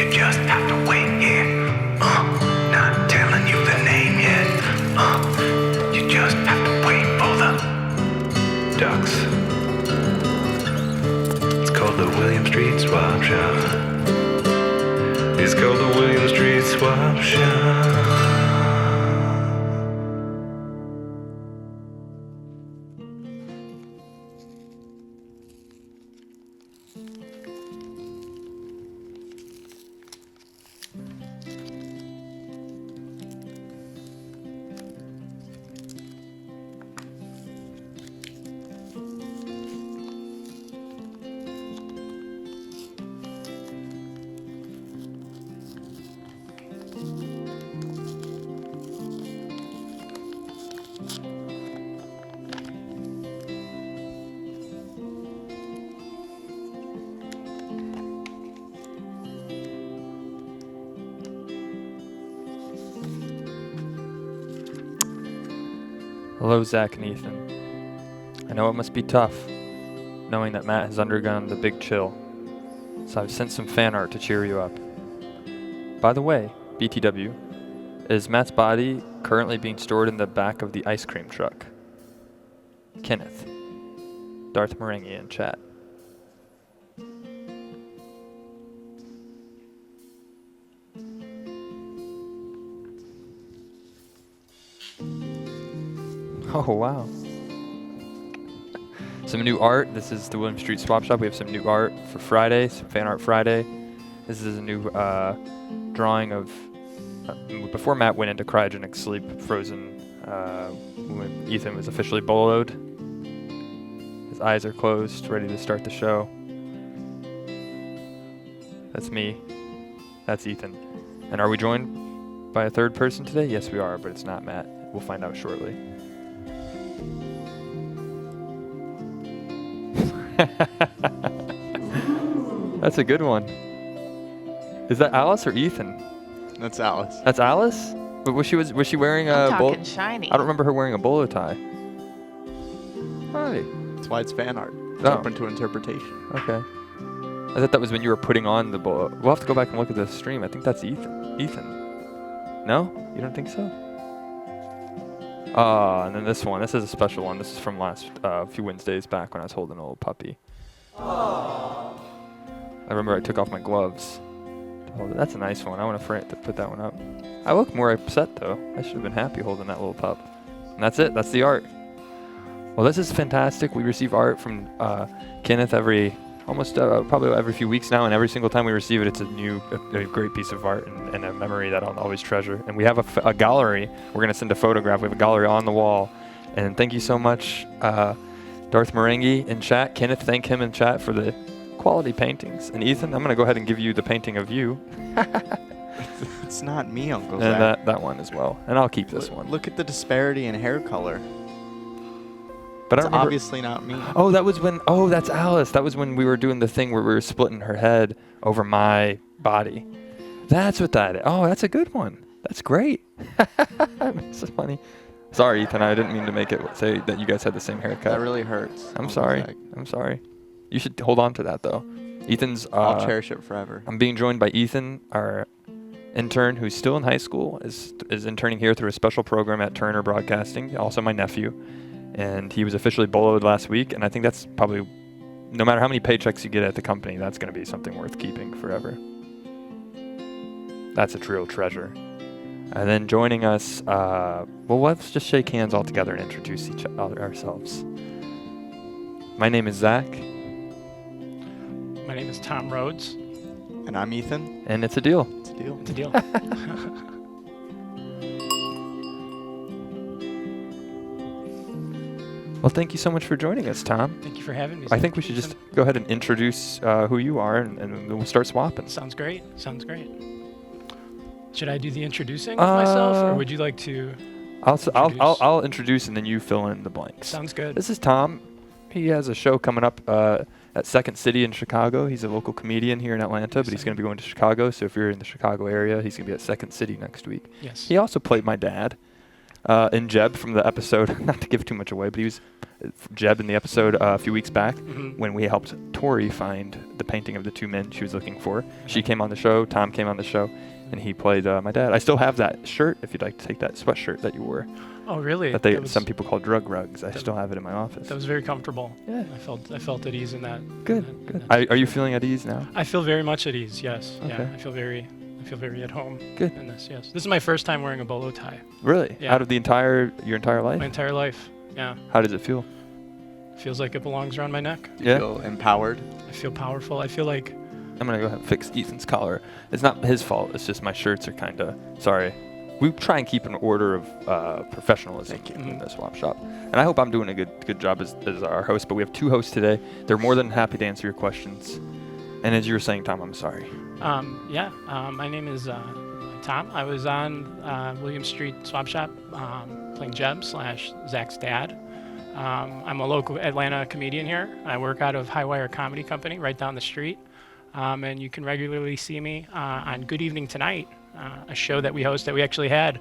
You just have to wait, yeah. Not telling you the name yet. You just have to wait for the ducks. It's called the William Street Swap Shop. It's called the William Street Swap Shop. Hello, Zach and Ethan. I know it must be tough, knowing that Matt has undergone the big chill, so I've sent some fan art to cheer you up. By the way, BTW, is Matt's body currently being stored in the back of the ice cream truck? Kenneth. Darth Merengue in chat. Oh, wow. Some new art. This is the William Street Swap Shop. We have some new art for Friday, some Fan Art Friday. This is a new drawing of, before Matt went into cryogenic sleep, frozen, when Ethan was officially boloed. His eyes are closed, ready to start the show. That's me. That's Ethan. And are we joined by a third person today? Yes, we are, but it's not Matt. We'll find out shortly. That's a good one. Is that Alice or Ethan? That's Alice. That's Alice? But was she wearing a talking shiny. I don't remember her wearing a bolo tie. Hi. That's why it's fan art. It's Oh. open to interpretation. Okay. I thought that was when you were putting on the bolo. We'll have to go back and look at the stream. I think that's Ethan. Ethan. No? You don't think so? And then this one. This is a special one. This is from last few Wednesdays back when I was holding a little puppy. Aww. I remember I took off my gloves. That's a nice one. I want to put that one up. I look more upset though. I should have been happy holding that little pup. And that's it. That's the art. Well, this is fantastic. We receive art from Kenneth probably every few weeks now, and every single time we receive it, it's a great piece of art and a memory that I'll always treasure. And we have a gallery. We're going to send a photograph. We have a gallery on the wall. And thank you so much, Darth Merengue in chat. Kenneth, thank him in chat for the quality paintings. And Ethan, I'm going to go ahead and give you the painting of you. It's not me, Uncle And Zach. that one as well. And I'll keep this one. Look at the disparity in hair color. But It's I remember, obviously not me. Oh, that was when. Oh, that's Alice. That was when we were doing the thing where we were splitting her head over my body. That's what that is. Oh, that's a good one. That's great. This is funny. Sorry, Ethan. I didn't mean to make it say that you guys had the same haircut. That really hurts. I'm Uncle sorry. Zach. I'm sorry. You should hold on to that though. Ethan's. I'll cherish it forever. I'm being joined by Ethan, our intern, who's still in high school, is interning here through a special program at Turner Broadcasting. Also, my nephew. And he was officially boloed last week, and I think that's probably, no matter how many paychecks you get at the company, that's going to be something worth keeping forever. That's a real treasure. And then joining us, well, let's just shake hands all together and introduce ourselves. My name is Zach. My name is Tom Rhoads. And I'm Ethan. And it's a deal. It's a deal. It's a deal. Well, thank you so much for joining us, Tom. Thank you for having me. I think we should just go ahead and introduce who you are, and we'll start swapping. Sounds great. Sounds great. Should I do the introducing of myself, or would you like to? I'll introduce, and then you fill in the blanks. Sounds good. This is Tom. He has a show coming up at Second City in Chicago. He's a local comedian here in Atlanta, but he's going to be going to Chicago. So if you're in the Chicago area, he's going to be at Second City next week. Yes. He also played my dad and Jeb from the episode, not to give too much away, but he was Jeb in the episode a few weeks back when we helped Tori find the painting of the two men she was looking for. She came on the show, Tom came on the show, and he played my dad. I still have that shirt if you'd like to take that sweatshirt that you wore. Oh, really? That some people call drug rugs. I still have it in my office. That was very comfortable. Yeah. I felt at ease in that. Good. Are you feeling at ease now? I feel very much at ease. Yes. Okay. Yeah. I feel very at home. Good. In this. Yes. This is my first time wearing a bolo tie. Really? Yeah. Out of your entire life? My entire life. Yeah. How does it feel? Feels like it belongs around my neck. Do you feel empowered? I feel powerful. I feel like. I'm gonna go ahead and fix Ethan's collar. It's not his fault. It's just my shirts are kind of sorry. We try and keep an order of professionalism in the swap shop, and I hope I'm doing a good job as our host. But we have two hosts today. They're more than happy to answer your questions. And as you were saying, Tom, I'm sorry. My name is Tom. I was on William Street Swap Shop playing Jeb / Zach's dad. I'm a local Atlanta comedian here. I work out of Highwire Comedy Company right down the street. And you can regularly see me on Good Evening Tonight, a show that we host that we actually had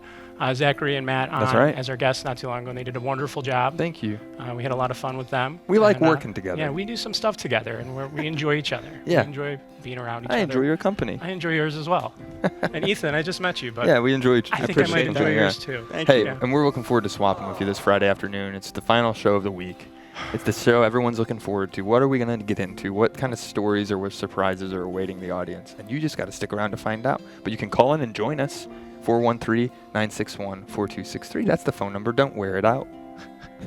Zachary and Matt on as our guests not too long ago, and they did a wonderful job. Thank you. We had a lot of fun with them. We like working together. Yeah, we do some stuff together, and we enjoy each other. Yeah. We enjoy being around each other. I enjoy your company. I enjoy yours as well. And Ethan, I just met you, but yeah, we enjoy each other. I think I might enjoy yours too. Thank Hey, you. and we're looking forward to swapping with you this Friday afternoon. It's the final show of the week. It's the show everyone's looking forward to. What are we going to get into? What kind of stories or what surprises are awaiting the audience? And you just got to stick around to find out. But you can call in and join us. 413-961-4263. That's the phone number. Don't wear it out.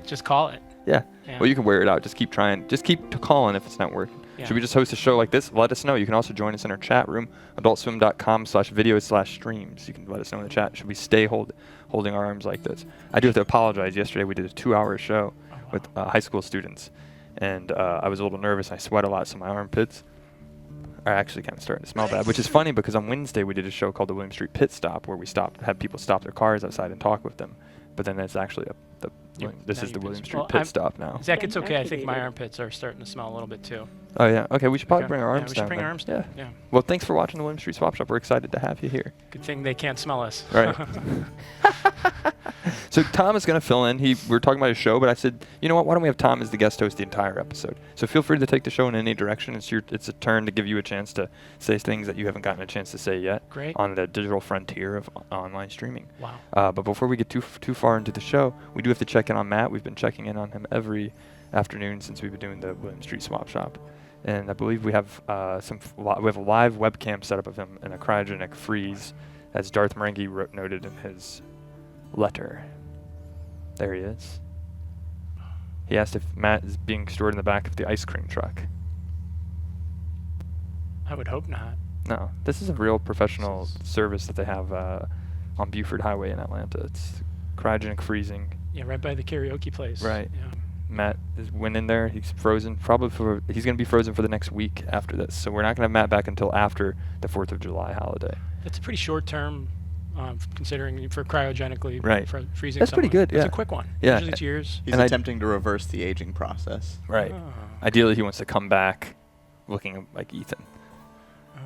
Just call it. Yeah. Yeah. Well, you can wear it out. Just keep trying. Just keep calling if it's not working. Yeah. Should we just host a show like this? Let us know. You can also join us in our chat room, adultswim.com/video/streams. You can let us know in the chat. Should we stay holding our arms like this? I do have to apologize. Yesterday we did a 2-hour show with high school students, and I was a little nervous. I sweat a lot, so my armpits are actually kind of starting to smell bad, which is funny because on Wednesday we did a show called the William Street Pit Stop where we had people stop their cars outside and talk with them. But then it's actually this is the William Street Pit Stop now. Zach, it's okay. I think my armpits are starting to smell a little bit too. Oh yeah. Okay, we should probably bring our arms we down. should bring then. our arms down. Yeah. Well, thanks for watching the William Street Swap Shop. We're excited to have you here. Good thing they can't smell us. Right. So Tom is going to fill in. We were talking about his show, but I said, you know what? Why don't we have Tom as the guest host the entire episode? So feel free to take the show in any direction. It's a turn to give you a chance to say things that you haven't gotten a chance to say yet. Great. On the digital frontier of online streaming. Wow. But before we get too far into the show, we do have to check in on Matt. We've been checking in on him every afternoon since we've been doing the William Street Swap Shop. And I believe we have we have a live webcam set up of him in a cryogenic freeze, as Darth Marenghi noted in his letter. There he is. He asked if Matt is being stored in the back of the ice cream truck. I would hope not. No, this is a real professional service that they have on Buford Highway in Atlanta. It's cryogenic freezing. Yeah, right by the karaoke place. Right. Yeah. Matt went in there. He's frozen. He's going to be frozen for the next week after this. So we're not going to have Matt back until after the 4th of July holiday. That's a pretty short term, considering for cryogenically freezing. That's pretty good. Yeah. It's a quick one. Yeah. Usually it's years. He's attempting to reverse the aging process. Right. Oh. Ideally, he wants to come back looking like Ethan. Oh.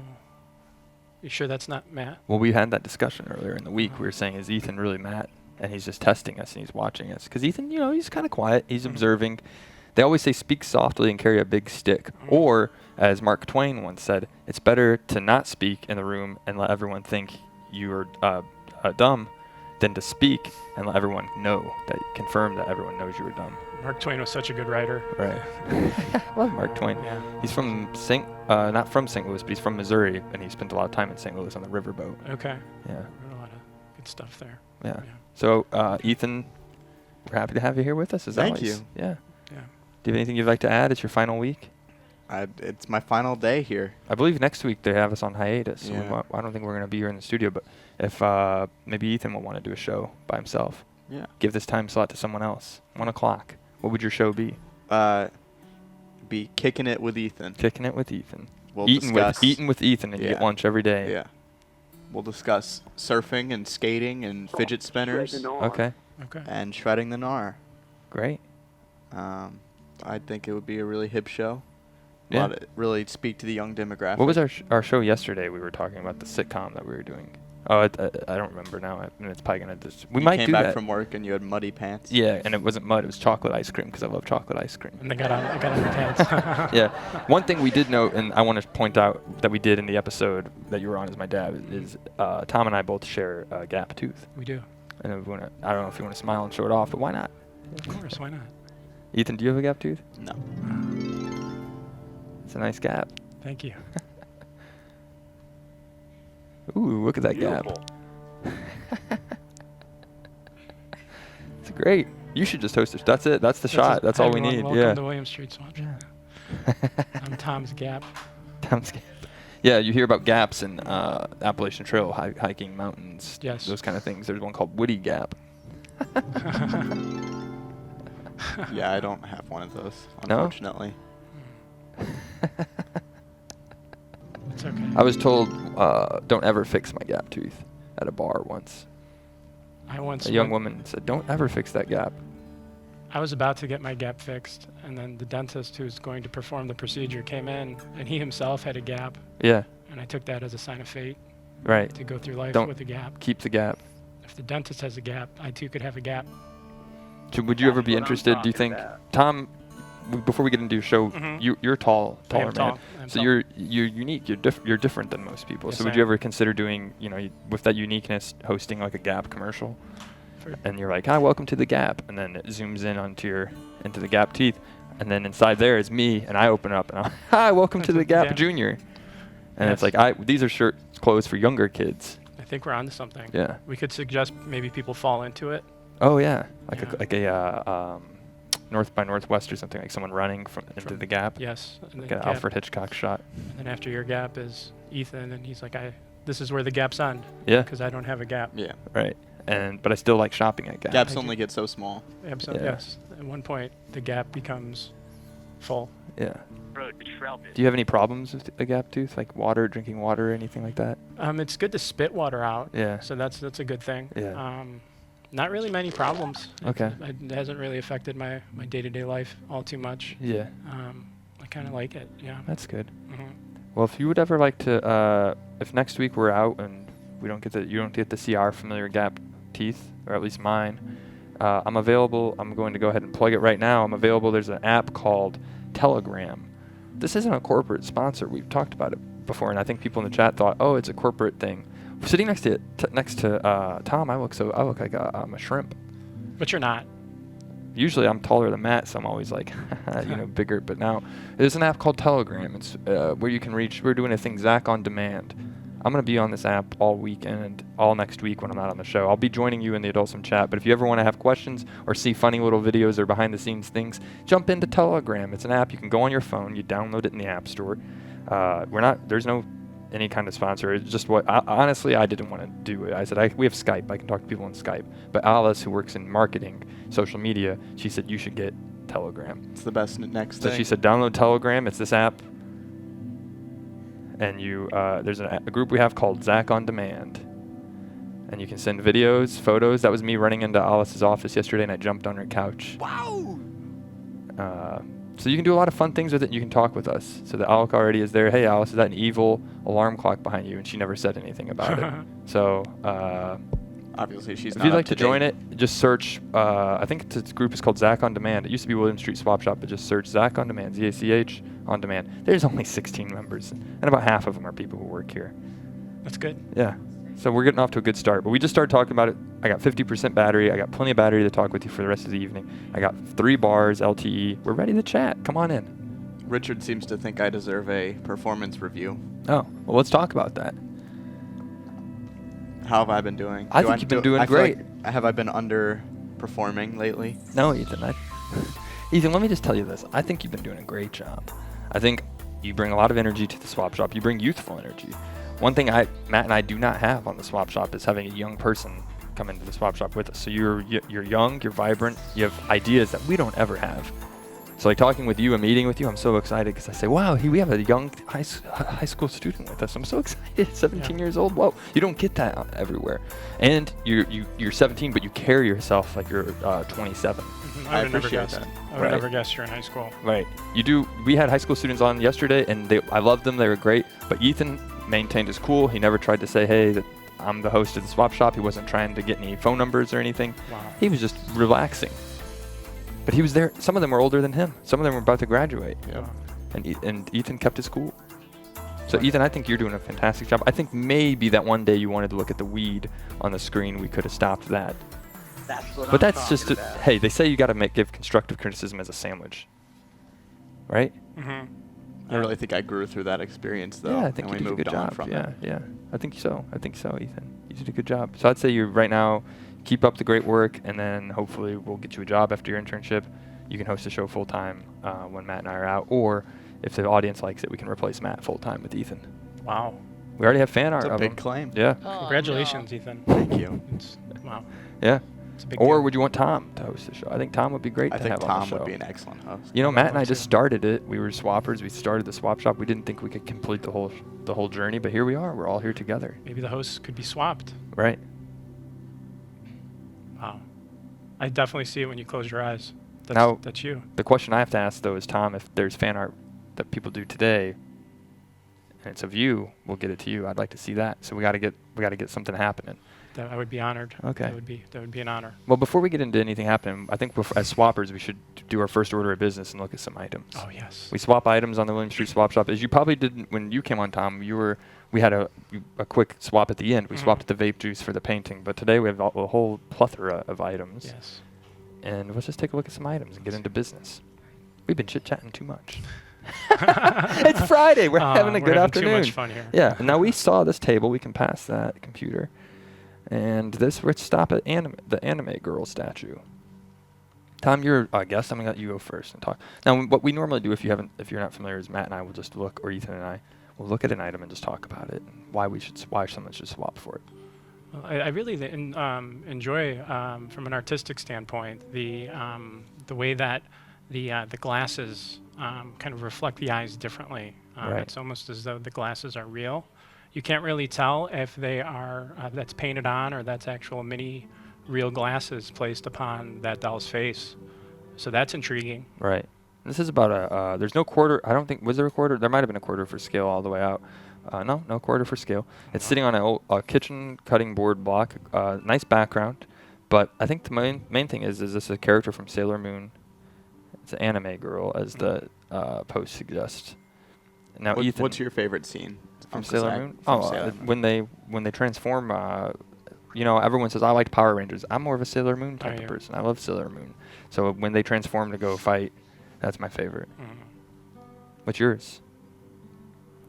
You sure that's not Matt? Well, we had that discussion earlier in the week. We were saying, is Ethan really Matt? And he's just testing us and he's watching us. Because Ethan, he's kind of quiet. He's observing. They always say speak softly and carry a big stick. Or, as Mark Twain once said, it's better to not speak in the room and let everyone think you are dumb than to speak and let everyone confirm that everyone knows you were dumb. Mark Twain was such a good writer. Right. I love Mark Twain. Yeah. He's from not from St. Louis, but he's from Missouri, and he spent a lot of time in St. Louis on the riverboat. Okay. Yeah. Wrote a lot of good stuff there. Yeah. So, Ethan, we're happy to have you here with us as Thank always. you. Yeah. Yeah. Do you have anything you'd like to add? It's your final week. It's my final day here. I believe next week they have us on hiatus. So Yeah. I don't think we're going to be here in the studio, but if maybe Ethan will want to do a show by himself. Yeah. Give this time slot to someone else. 1 o'clock. What would your show be? Be kicking it with Ethan. Kicking it with Ethan. We'll Eating discuss. with Ethan and you get lunch every day. Yeah. We'll discuss surfing and skating and fidget spinners Okay. Okay. and shredding the gnar. Great. I think it would be a really hip show. Yeah. Really speak to the young demographic. What was our show yesterday? We were talking about the sitcom that we were doing. Oh, I don't remember now. I mean, it's probably gonna just. We You might came do back that. from work and you had muddy pants. Yeah, and it wasn't mud. It was chocolate ice cream because I love chocolate ice cream. And I got on the pads. Yeah. One thing we did note, and I want to point out that we did in the episode that you were on as my dad, is Tom and I both share a gap tooth. We do. And if I don't know if you want to smile and show it off, but why not? Of course, why not? Ethan, do you have a gap tooth? No. It's a nice gap. Thank you. Ooh, look at that gap. It's great. You should just host it. That's it. That's the shot. That's all we need. Welcome Yeah. to William Street Swap Shop. I'm Tom's Gap. Tom's Gap. Yeah, you hear about gaps in Appalachian Trail, hiking mountains. Yes. Those kind of things. There's one called Woody Gap. Yeah, I don't have one of those, No? unfortunately. It's okay. I was told don't ever fix my gap tooth at a bar once. I once A young went- woman said, don't ever fix that gap. I was about to get my gap fixed, and then the dentist who's going to perform the procedure came in, and he himself had a gap, Yeah, and I took that as a sign of fate right. to go through life Don't- with a gap. Keep the gap. If the dentist has a gap, I too could have a gap. Would you ever be interested, do you think? Tom, before we get into your show, Mhm. you're tall, I am taller man. tall. I am So tall. you're unique. You're different than most people. Yes, so would I you am. ever consider doing, with that uniqueness, hosting like a Gap commercial? For- And you're like, hi, welcome to the Gap, and then it zooms in into the Gap teeth, and then inside there is me, and I open up, and I'm, hi, welcome to the Gap Yeah. Junior, and it's Yes. like these are clothes for younger kids. I think we're onto something. Yeah. We could suggest maybe people fall into it. Oh yeah, Yeah. like a North by Northwest or something, like someone running into the Gap. Yes. And Like then an gap. Alfred Hitchcock shot. And then after your gap is Ethan, and he's like, this is where the gaps end, Yeah. because I don't have a gap. Yeah. Right. But I still like shopping at Gap. Gaps Thank only you. get so small. Absolutely. Yeah. Yes. At one point, the gap becomes full. Yeah. Do you have any problems with a gap tooth, like drinking water, or anything like that? It's good to spit water out. Yeah. So that's a good thing. Yeah. Not really many problems. Okay. It hasn't really affected my day-to-day life all too much. Yeah. I kind of like it. Yeah. That's good. hmm Well, if you would ever like to, if next week we're out and you don't get to see our familiar gap teeth, or at least mine, I'm available. I'm going to go ahead and plug it right now. I'm available. There's an app called Telegram. This isn't a corporate sponsor. We've talked about it before, and I think people in the chat thought, oh, it's a corporate thing. Sitting next to Tom, I look like I'm a shrimp. But you're not. Usually I'm taller than Matt, so I'm always like, bigger. But now there's an app called Telegram. It's where you can reach. We're doing a thing, Zach on Demand. I'm going to be on this app all weekend, all next week when I'm not on the show. I'll be joining you in the Adultsome chat. But if you ever want to have questions or see funny little videos or behind-the-scenes things, jump into Telegram. It's an app. You can go on your phone. You download it in the App Store. There's no any kind of sponsor. It's just honestly, I didn't want to do it. I said, we have Skype. I can talk to people on Skype. But Alice, who works in marketing, social media, she said, you should get Telegram. It's the best next So thing. she said, download Telegram. It's this app. And there's a group we have called Zach on Demand. And you can send videos, photos. That was me running into Alice's office yesterday, and I jumped on her couch. Wow. So you can do a lot of fun things with it. And you can talk with us. So the Alec already is there. Hey, Alice, is that an evil alarm clock behind you? And she never said anything about it. So Obviously, she's if not you'd up like to join date. it, just search. I think this group is called Zach on Demand. It used to be William Street Swap Shop, but just search Zach on Demand, Z-A-C-H on Demand. There's only 16 members, and about half of them are people who work here. That's good. Yeah. So we're getting off to a good start. But we just started talking about it. I got 50% battery. I got plenty of battery to talk with you for the rest of the evening. I got 3 bars, LTE. We're ready to chat. Come on in. Richard seems to think I deserve a performance review. Oh, well, let's talk about that. How have I been doing? I think you've been doing I feel great. have I been underperforming lately? No, Ethan. Ethan, let me just tell you this. I think you've been doing a great job. I think you bring a lot of energy to the swap shop. You bring youthful energy. One thing Matt and I do not have on the swap shop is having a young person come into the swap shop with us. So you're young, you're vibrant, you have ideas that we don't ever have. So like talking with you and meeting with you, I'm so excited because I say, wow, we have a young high school student with us. I'm so excited. 17 years old. Whoa, you don't get that everywhere. And you're 17, but you carry yourself like you're 27. I would never appreciate guessed. that. I would Right. never guessed you're in high school. Right. You do. We had high school students on yesterday, and I loved them. They were great. But Ethan maintained his cool. He never tried to say, hey, I'm the host of the swap shop. He wasn't trying to get any phone numbers or anything. Wow. He was just relaxing. But he was there. Some of them were older than him. Some of them were about to graduate. Yep. Wow. And Ethan kept his cool. So Ethan, I think you're doing a fantastic job. I think maybe that one day you wanted to look at the weed on the screen, we could have stopped that. That's what But I'm that's just, talking about. hey, they say you got to give constructive criticism as a sandwich, right? Mm-hmm. I really think I grew through that experience, though. Yeah, I think and you we did a good moved on job. from Yeah, it. yeah. I think so, Ethan. You did a good job. So I'd say you right now keep up the great work, and then hopefully we'll get you a job after your internship. You can host a show full time when Matt and I are out, or if the audience likes it, we can replace Matt full time with Ethan. Wow. We already have fan art It's a of big him. claim. Yeah, Oh, Congratulations, no. Ethan. Thank you. Wow. yeah. It's a big Or deal. would you want Tom to host the show? I think Tom would be great I to think have on the Tom show. would be an excellent host. You know, I Matt would and I too. just started it. We were swappers. We started the swap shop. We didn't think we could complete the whole journey, but here we are. We're all here together. Maybe the hosts could be swapped. Right. Wow. I definitely see it when you close your eyes. Now- That's you. The question I have to ask though is, Tom, if there's fan art that people do today, and it's of you, we'll get it to you. I'd like to see that. So we got to get something happening. That I would be honored. Okay. That would be an honor. Well, before we get into anything happening, I think as swappers, we should do our first order of business and look at some items. Oh yes. We swap items on the William Street Swap Shop. As you probably did when you came on, Tom, we had a quick swap at the end. We Mhm. swapped the vape juice for the painting, but today we have a whole plethora of items. Yes. And let's just take a look at some items and get into business. We've been chit-chatting too much. It's Friday. We're having a good afternoon. Too much fun here. Yeah. Now we saw this table. We can pass that computer. And let's stop at the anime girl statue. Tom, you're a guest. I'm gonna let you go first and talk. Now, what we normally do, if you're not familiar, is Matt and I will just look, or Ethan and I will look at an item and just talk about it, and why someone should swap for it. Well, I really enjoy, from an artistic standpoint, the way that the glasses kind of reflect the eyes differently. Right. It's almost as though the glasses are real. You can't really tell if they are that's painted on or that's actual mini real glasses placed upon that doll's face. So that's intriguing. Right. This is about there's no quarter. I don't think, was there a quarter? There might have been a quarter for scale all the way out. No quarter for scale. It's sitting on a kitchen cutting board block. Nice background. But I think the main thing is this a character from Sailor Moon? It's an anime girl, as the post suggests. Now, Ethan, What's your favorite scene from Uncle Sailor Zach, Moon? from Sailor Moon? When they transform, everyone says I liked Power Rangers. I'm more of a Sailor Moon type of yeah. person. I love Sailor Moon. So when they transform to go fight, that's my favorite. What's yours?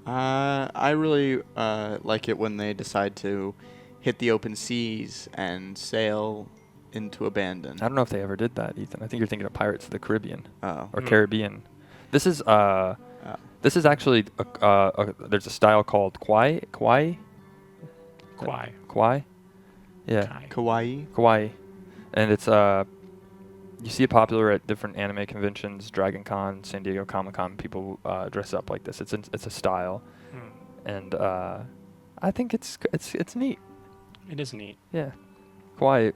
I really like it when they decide to hit the open seas and sail into abandon. I don't know if they ever did that, Ethan. I think you're thinking of Pirates of the Caribbean Oh. or Mm. Caribbean. This is actually there's a style called Kawaii. Kwai. Kawaii. Yeah. Kai. Kawaii. Kawaii, and it's you see it popular at different anime conventions, Dragon Con, San Diego Comic Con. People dress up like this. It's a style, and I think it's neat. It is neat. Yeah, Kawaii.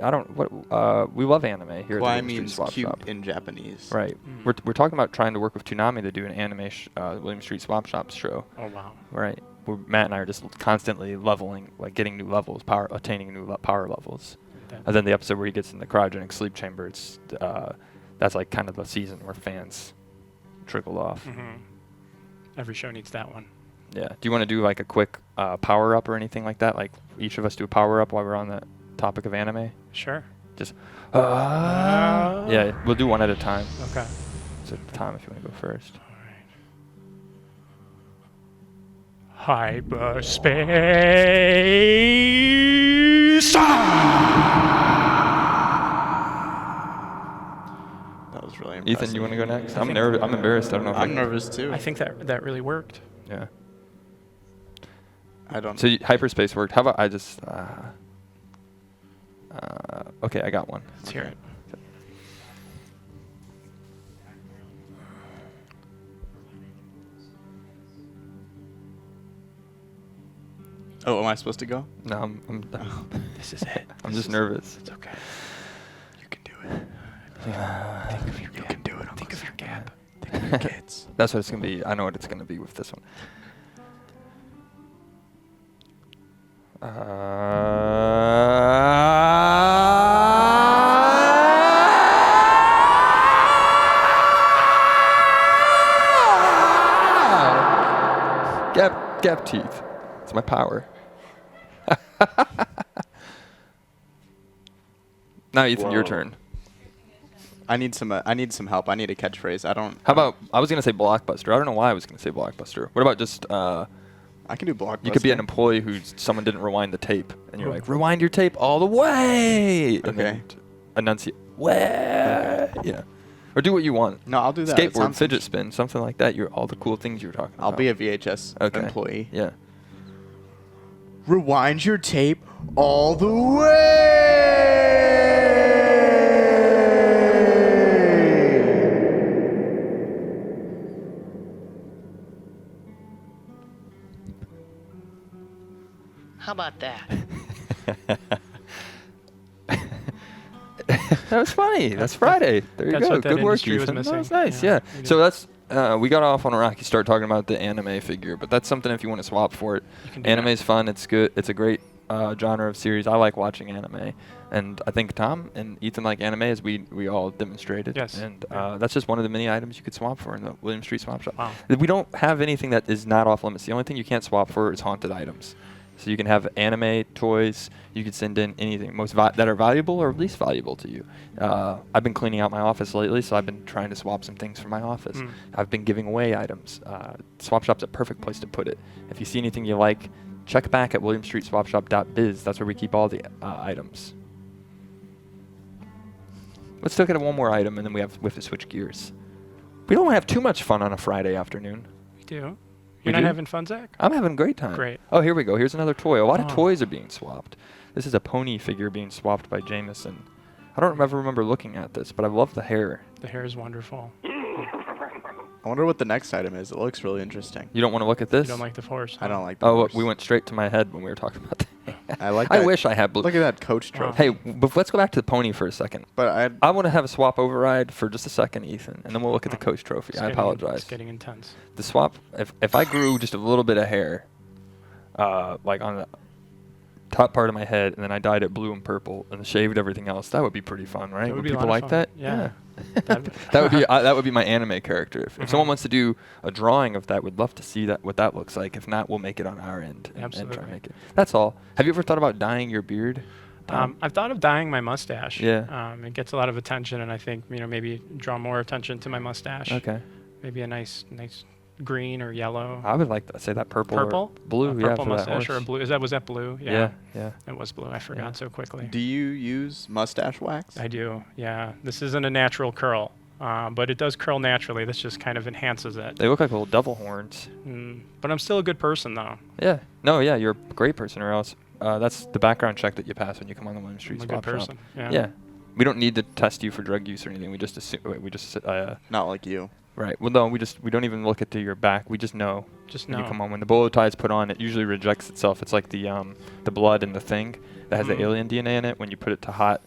I don't. We love anime here. at the Kawaii William Street means Swap cute Shop. in Japanese. Right. We're talking about trying to work with Toonami to do an anime William Street Swap Shop show. Oh wow. Right. Matt and I are just constantly leveling, like getting new levels, attaining new power levels. And then the episode where he gets in the cryogenic sleep chamber, that's like kind of the season where fans trickle off. Every show needs that one. Yeah. Do you want to do like a quick power up or anything like that? Like each of us do a power up while we're on the topic of anime? Sure. Just, yeah, we'll do one at a time. Okay. So Tom, if you want to go first. Hyperspace. That was really impressive. Ethan, you want to go next? I'm nervous. I'm embarrassed. I don't know if I'm nervous too. I think that really worked. Yeah. I don't. So hyperspace worked. How about I just? Okay, I got one. Let's hear it. Oh, am I supposed to go? No, I'm This is it. I'm just nervous. It's okay. You can do it. Think of your You can do it. Think of your gap. Think of your kids. That's what it's gonna be. I know what it's gonna be with this one. Gap teeth. It's my power. Now, Ethan, your Whoa. turn. I need some help. I need a catchphrase. I don't. How about, I was going to say Blockbuster. I don't know why I was going to say Blockbuster. What about just, I can do Blockbuster. you could be an employee who someone didn't rewind the tape, and you're like, rewind your tape all the way. And Okay. then enunciate, way. Yeah. Or do what you want. No, I'll do that. It Skateboard, sounds- fidget spin, something like that. You're all the cool things you were talking I'll about. be a VHS Okay. employee. Yeah. Rewind your tape all the way. How about that? That was funny. That's Friday. There you That's go. what that Good work, industry was Ethan. That was missing. nice. Yeah, Yeah. you did. So that's we got off on a rocky start talking about the anime figure, but that's something if you want to swap for it. You can do Anime that. is fun. It's good. It's a great genre of series. I like watching anime, and I think Tom and Ethan like anime, as we all demonstrated. Yes. And Yeah. that's just one of the many items you could swap for in the William Street Swap Shop. Wow. We don't have anything that is not off limits. The only thing you can't swap for is haunted items. So you can have anime toys. You could send in anything that are valuable or least valuable to you. I've been cleaning out my office lately, so I've been trying to swap some things from my office. Mm. I've been giving away items. Swap Shop's a perfect place to put it. If you see anything you like, check back at williamstreetswapshop.biz. That's where we keep all the items. Let's look at one more item, and then we have to switch gears. We don't have too much fun on a Friday afternoon. We do. We You're not do? having fun, Zach? I'm having a great time. Great. Oh, here we go. Here's another toy. A lot of Oh. toys are being swapped. This is a pony figure being swapped by Jameson. I don't ever remember looking at this, but I love the hair. The hair is wonderful. I wonder what the next item is. It looks really interesting. You don't want to look at this? You don't like the horse? I huh? don't like the Oh, horse. we went straight to my head when we were talking about that. I like I that. wish I had blue. Look at that coach Wow. trophy. Hey, but let's go back to the pony for a second. But I want to have a swap override for just a second, Ethan, and then we'll look at the Oh, coach trophy. It's I getting- apologize. It's getting intense. The swap, if I grew just a little bit of hair, like on the top part of my head, and then I dyed it blue and purple and shaved everything else, that would be pretty fun, right? That would Would be a people lot of like fun. that? Yeah. that would be that would be my anime character. If someone wants to do a drawing of that, we'd love to see that what that looks like. If not, we'll make it on our end and try Absolutely. and make it. That's all. Have you ever thought about dyeing your beard? Tom? I've thought of dyeing my mustache. Yeah. It gets a lot of attention, and I think maybe draw more attention to my mustache. Okay. Maybe a nice green or yellow. I would like to say that purple. Purple? Or blue. A yeah, purple for that mustache or a horse. blue. Was that blue? Yeah. Yeah. It was blue. I forgot so quickly. do you use mustache wax? I do. Yeah. This isn't a natural curl, but it does curl naturally. This just kind of enhances it. They look like little devil horns. But I'm still a good person, though. Yeah. No. Yeah. You're a great person, or else that's the background check that you pass when you come on the William Street I'm a Swap good Shop. person. Yeah. Yeah. We don't need to test you for drug use or anything. We just assume. Not like you. Right. Well, no. We don't even look at your back. We just know. Just When know. you come on, when the bolo tie is put on, it usually rejects itself. It's like the blood in the thing that has Mhm. the alien DNA in it. When you put it to hot,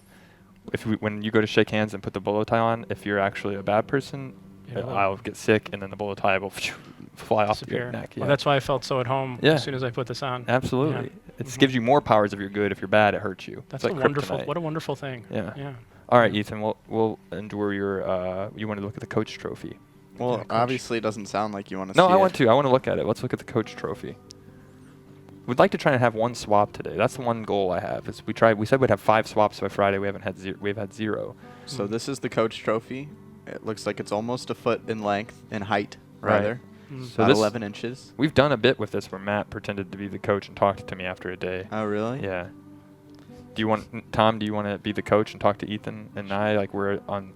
when you go to shake hands and put the bolo tie on, if you're actually a bad person, It'll I'll get sick, and then the bolo tie will fly off your disappear. neck. Well, Yeah. that's why I felt so at home Yeah. as soon as I put this on. Absolutely. Yeah. It Mhm. gives you more powers if you're good. If you're bad, it hurts you. That's it's a like wonderful. kryptonite. What a wonderful thing. Yeah. Yeah. All right, Ethan. We'll endure your. You want to look at the coach trophy? Well, coach. obviously it doesn't sound like you want to No, see I it. want to. I want to look at it. Let's look at the coach trophy. We'd like to try and have one swap today. That's the one goal I have. Is we said we'd have 5 swaps by Friday. We haven't had zero. We've had 0. So this is the coach trophy. It looks like it's almost a foot in length, in height, Right. rather. Mm. So About this- 11 inches. We've done a bit with this where Matt pretended to be the coach and talked to me after a day. Oh, really? Yeah. Do you want Tom? Do you want to be the coach and talk to Ethan and I? Like we're on.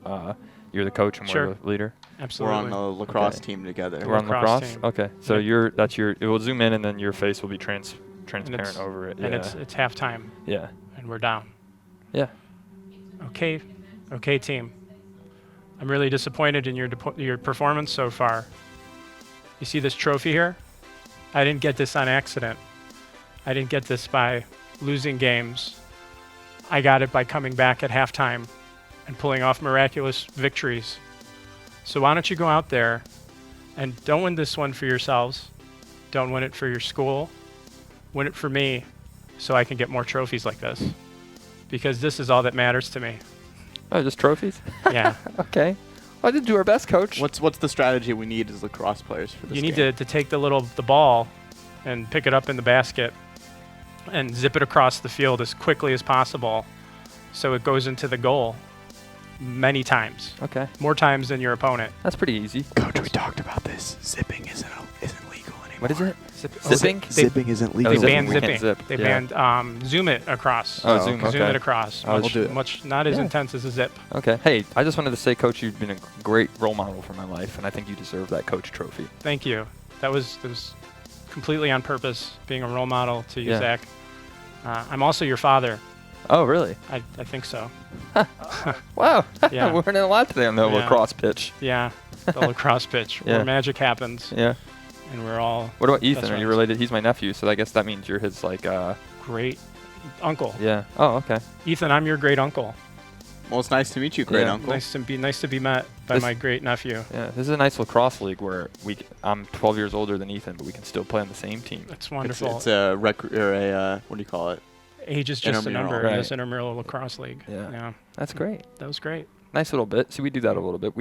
You're the coach and Sure. we're the leader. We're Absolutely. on the lacrosse Okay. team together. We're on lacrosse lacrosse. team. Okay. So Yep. it will zoom in and then your face will be transparent it's- over it. And yeah. it's halftime, Yeah. and we're down. Yeah. Okay, team. I'm really disappointed in your performance so far. You see this trophy here? I didn't get this on accident. I didn't get this by losing games. I got it by coming back at halftime and pulling off miraculous victories. So why don't you go out there and don't win this one for yourselves. Don't win it for your school. Win it for me, so I can get more trophies like this, because this is all that matters to me. Oh, just trophies? Yeah. Okay. Well, I did do our best, Coach. What's the strategy we need as lacrosse players for this You need game? to take the ball and pick it up in the basket and zip it across the field as quickly as possible so it goes into the goal many times. Okay. More times than your opponent. That's pretty easy. Coach, we talked about this. Zipping isn't legal anymore. What is it? Zip- Zipping? Zipping isn't Oh, They legal. zipping, banned we can't zipping. zip, They yeah. banned zoom it across. Oh, zoom, Zoom okay. it across. I'll Much, do it. much not as Yeah. intense as a zip. Okay. Hey, I just wanted to say, Coach, you've been a great role model for my life, and I think you deserve that Coach trophy. Thank you. That was completely on purpose, being a role model to you, Yeah. Zach. I'm also your father. Oh, really? I think so. Wow. Yeah. We're learning a lot today on the Yeah. lacrosse pitch. Yeah, the lacrosse pitch Yeah. where magic happens, Yeah. and we're all What about Ethan? That's Are you right. related? He's my nephew, so I guess that means you're his, like, great uncle. yeah. Oh, okay. Ethan, I'm your great uncle. Well, it's nice to meet you, great Yeah. uncle. Nice to be met by This- my great nephew. Yeah, this is a nice lacrosse league where I'm 12 years older than Ethan, but we can still play on the same team. That's It's, wonderful. it's a what do you call it? Age is just a intramural. number in Right. this intramural lacrosse league. Yeah. That's great. That was great. Nice little bit. See, we do that a little bit.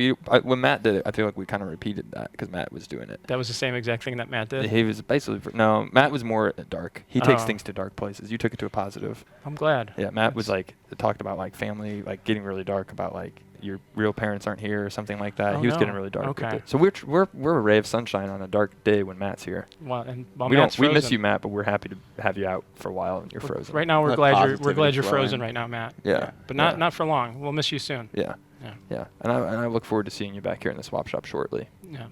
When Matt did it, I feel like we kind of repeated that because Matt was doing it. That was the same exact thing that Matt did. He was basically no. Matt was more dark. He takes Oh. things to dark places. You took it to a positive. I'm glad. Yeah, Matt was like talked about like family, like getting really dark about like your real parents aren't here or something like that. Oh, He was no. getting really dark with Okay. it. So we're a ray of sunshine on a dark day when Matt's here. Well, and while we Matt's don't we miss frozen- you, Matt, but we're happy to have you out for a while and you're frozen. Right now, we're Let glad positivity you're flow frozen in. right now, Matt. Yeah. But Yeah. not for long. We'll miss you soon. Yeah. Yeah. Yeah. And I look forward to seeing you back here in the swap shop shortly. Yeah.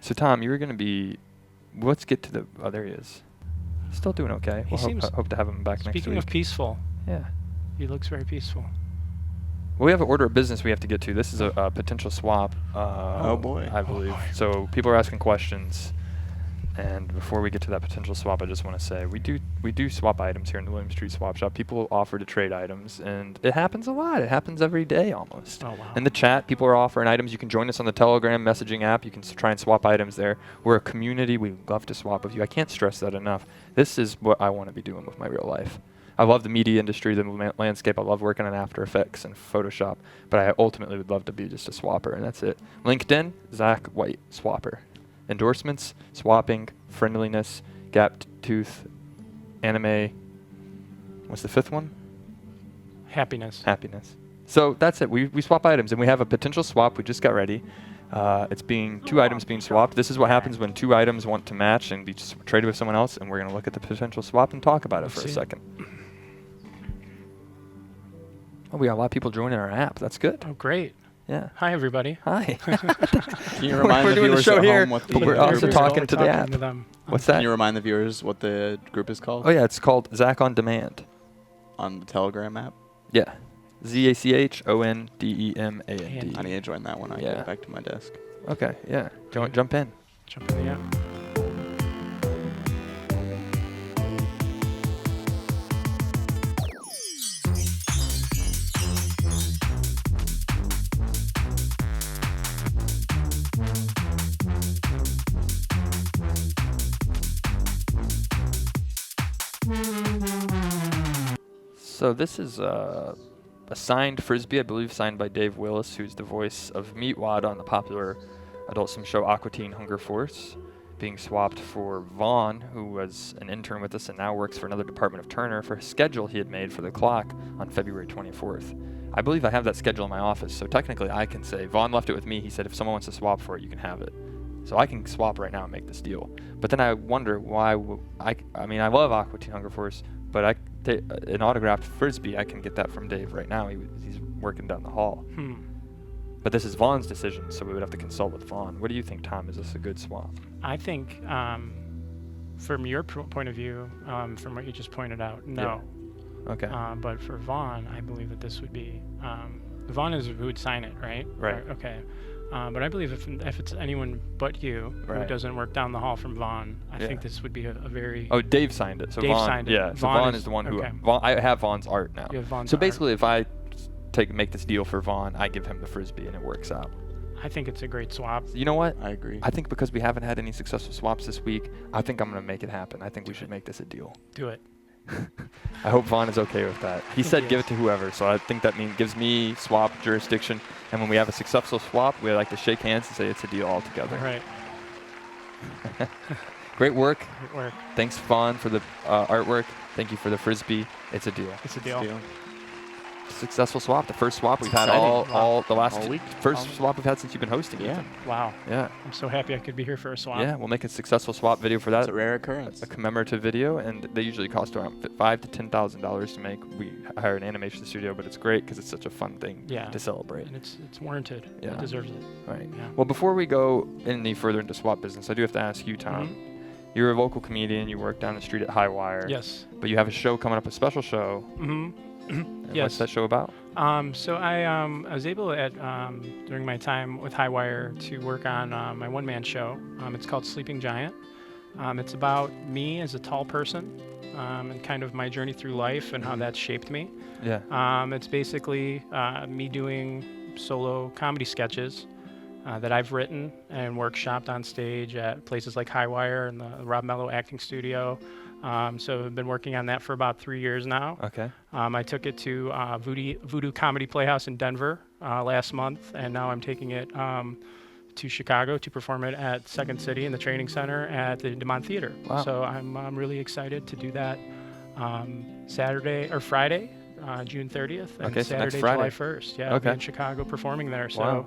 So Tom, you were gonna be. Let's get to the. Oh, there he is. Still doing okay. He We'll seems- hope to have him back next Speaking week. of peaceful, Yeah. he looks very peaceful. Well, we have an order of business we have to get to. This is a potential swap. Oh, boy. I believe. So people are asking questions, and before we get to that potential swap, I just want to say we do swap items here in the William Street Swap Shop. People offer to trade items, and it happens a lot. It happens every day almost. Oh, wow. In the chat, people are offering items. You can join us on the Telegram messaging app. You can try and swap items there. We're a community. We love to swap with you. I can't stress that enough. This is what I want to be doing with my real life. I love the media industry, the landscape. I love working on After Effects and Photoshop, but I ultimately would love to be just a swapper, and that's it. LinkedIn, Zach White, swapper. Endorsements, swapping, friendliness, gap tooth, anime. What's the fifth one? Happiness. Happiness. So that's it. We swap items, and we have a potential swap. We just got ready. It's being two items being swapped. This is what happens when two items want to match and be traded with someone else, and we're going to look at the potential swap and talk about it Let's for a see it. second. Oh, we got a lot of people joining our app. That's good. Oh, great. Yeah. Hi, everybody. Hi. Can you remind We're the doing the viewers show at here, home what the but we're group also is talking called? to the app. them. What's Can that? you remind the viewers what the group is called Oh, yeah. It's called Zach on Demand. on the Telegram app? Yeah. ZACHONDEMAND. I need to join that when I Yeah. get back to my desk. Okay. Yeah. Jump in. Jump in the app. So this is a signed Frisbee, I believe, signed by Dave Willis, who's the voice of Meatwad on the popular Adult Swim show Aqua Teen Hunger Force, being swapped for Vaughn, who was an intern with us and now works for another department of Turner, for a schedule he had made for the clock on February 24th. I believe I have that schedule in my office, so technically I can say, Vaughn left it with me. He said if someone wants to swap for it, you can have it. So I can swap right now and make this deal. But then I wonder why, I mean, I love Aqua Teen Hunger Force, but an autographed Frisbee, I can get that from Dave right now. He's working down the hall. But this is Vaughn's decision, so we would have to consult with Vaughn. What do you think, Tom? Is this a good swap? I think, from your point of view, from what you just pointed out, no. Okay. But for Vaughn, I believe that this would be Vaughn is who would sign it, right? Right. Okay. But I believe if it's anyone but you who Right. doesn't work down the hall from Vaughn, I Yeah. think this would be a very. Oh, Dave signed it. So Dave Vaughn, signed it. yeah. So Vaughn Vaughn is- is the one who. okay. I have Vaughn's art now. You have Vaughn's So art. basically, if I make this deal for Vaughn, I give him the Frisbee, and it works out. I think it's a great swap. You know what? I agree. I think because we haven't had any successful swaps this week, I think I'm going to make it happen. I think we should make this a deal. Do it. I hope Vaughn is okay with that. He said Yes. give it to whoever, so I think that means gives me swap jurisdiction. And when we have a successful swap, we like to shake hands and say it's a deal altogether. All right. Great work. Great work. Thanks, Vaughn, for the artwork. Thank you for the Frisbee. It's a deal. It's a deal. Successful swap. The first swap we've had Exciting. all the last All week. first swap we've had since you've been hosting. Yeah. Ethan. Wow. Yeah. I'm so happy I could be here for a swap. Yeah. We'll make a successful swap video for that. It's a rare occurrence. A commemorative video, and they usually cost around $5,000 to $10,000 to make. We hire an animation studio, but it's great because it's such a fun thing Yeah. to celebrate. And it's warranted. Yeah. It deserves it. Right. Yeah. Well, before we go any further into swap business, I do have to ask you, Tom. Mhm. You're a local comedian. You work down the street at Highwire. Yes. But you have a show coming up, a special show. Mm-hmm. And Yes. What's that show about? So I was able at during my time with Highwire to work on my one-man show. It's called Sleeping Giant. It's about me as a tall person and kind of my journey through life and how that's shaped me. Yeah. It's basically me doing solo comedy sketches that I've written and workshopped on stage at places like Highwire and the Rob Mello Acting Studio. So I've been working on that for about 3 years now. Okay. I took it to Voodoo Comedy Playhouse in Denver last month, and now I'm taking it to Chicago to perform it at Second City in the training center at the DeMont Theater. Wow. So I'm really excited to do that Saturday or Friday, June 30th, and Okay, so next Saturday, Friday. July 1st. Yeah, I'll be Okay. in Chicago performing there. Wow.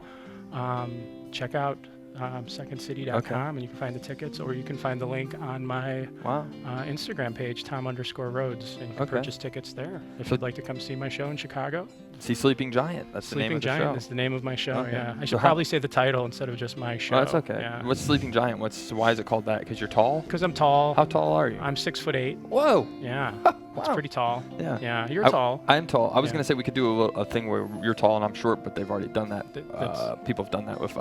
So check out secondcity.com and you can find the tickets, or you can find the link on my Wow. Instagram page, Tom_Rhoads, and you can Okay. purchase tickets there. If So- you'd like to come see my show in Chicago, See Sleeping Giant. That's the name Sleeping of the Giant show. is the name of my show. Okay. Yeah, I So should how- probably say the title instead of just my show. Oh, that's okay. Yeah. What's Sleeping Giant? Why is it called that? Because you're tall? Because I'm tall. How tall are you? I'm 6'8". Whoa. Yeah, that's Wow. pretty tall. Yeah. Yeah, you're I- tall. I'm tall. I was Yeah. gonna say we could do a thing where you're tall and I'm short, but they've already done that. That's- People have done that with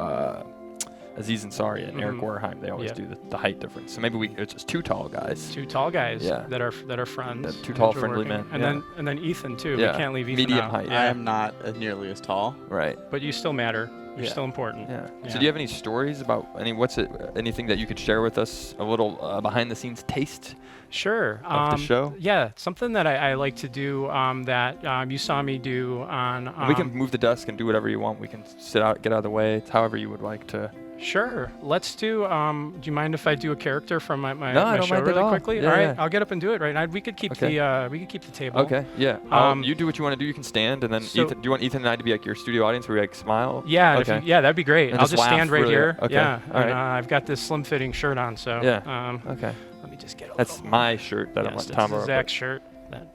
Aziz Ansari and Eric Mhm. Wareheim. They always Yeah. do the height difference. So maybe it's just two tall guys. Two tall guys Yeah. that are friends. Two and tall, we're friendly working. men, And yeah. then Ethan too. Yeah. We can't leave Ethan Medium out. height. Yeah. I am not nearly as tall. Right. But you still matter. You're Yeah. still important. Yeah. Yeah. So do you have any stories about anything that you could share with us? A little behind the scenes taste Sure. of the show? Yeah, something that I like to do that you saw me do on. We can move the desk and do whatever you want. We can sit out, get out of the way. It's however you would like to. Sure. Let's do. Do you mind if I do a character from my No, I my don't show mind at really all. quickly? Yeah, All right, yeah. I'll get up and do it right now. We could keep Okay. the table. Okay. Yeah. You do what you want to do. You can stand, and then So- Ethan. Do you want Ethan and I to be like your studio audience, where we like smile? Yeah. Okay. Yeah, that'd be great. And I'll just just laugh stand right really- here. okay, Yeah. all And, right. I've got this slim-fitting shirt on, so. Yeah. Okay. Let me just get a That's little. my shirt that I'm Yes, letting Tom this borrow. is Zach's shirt. That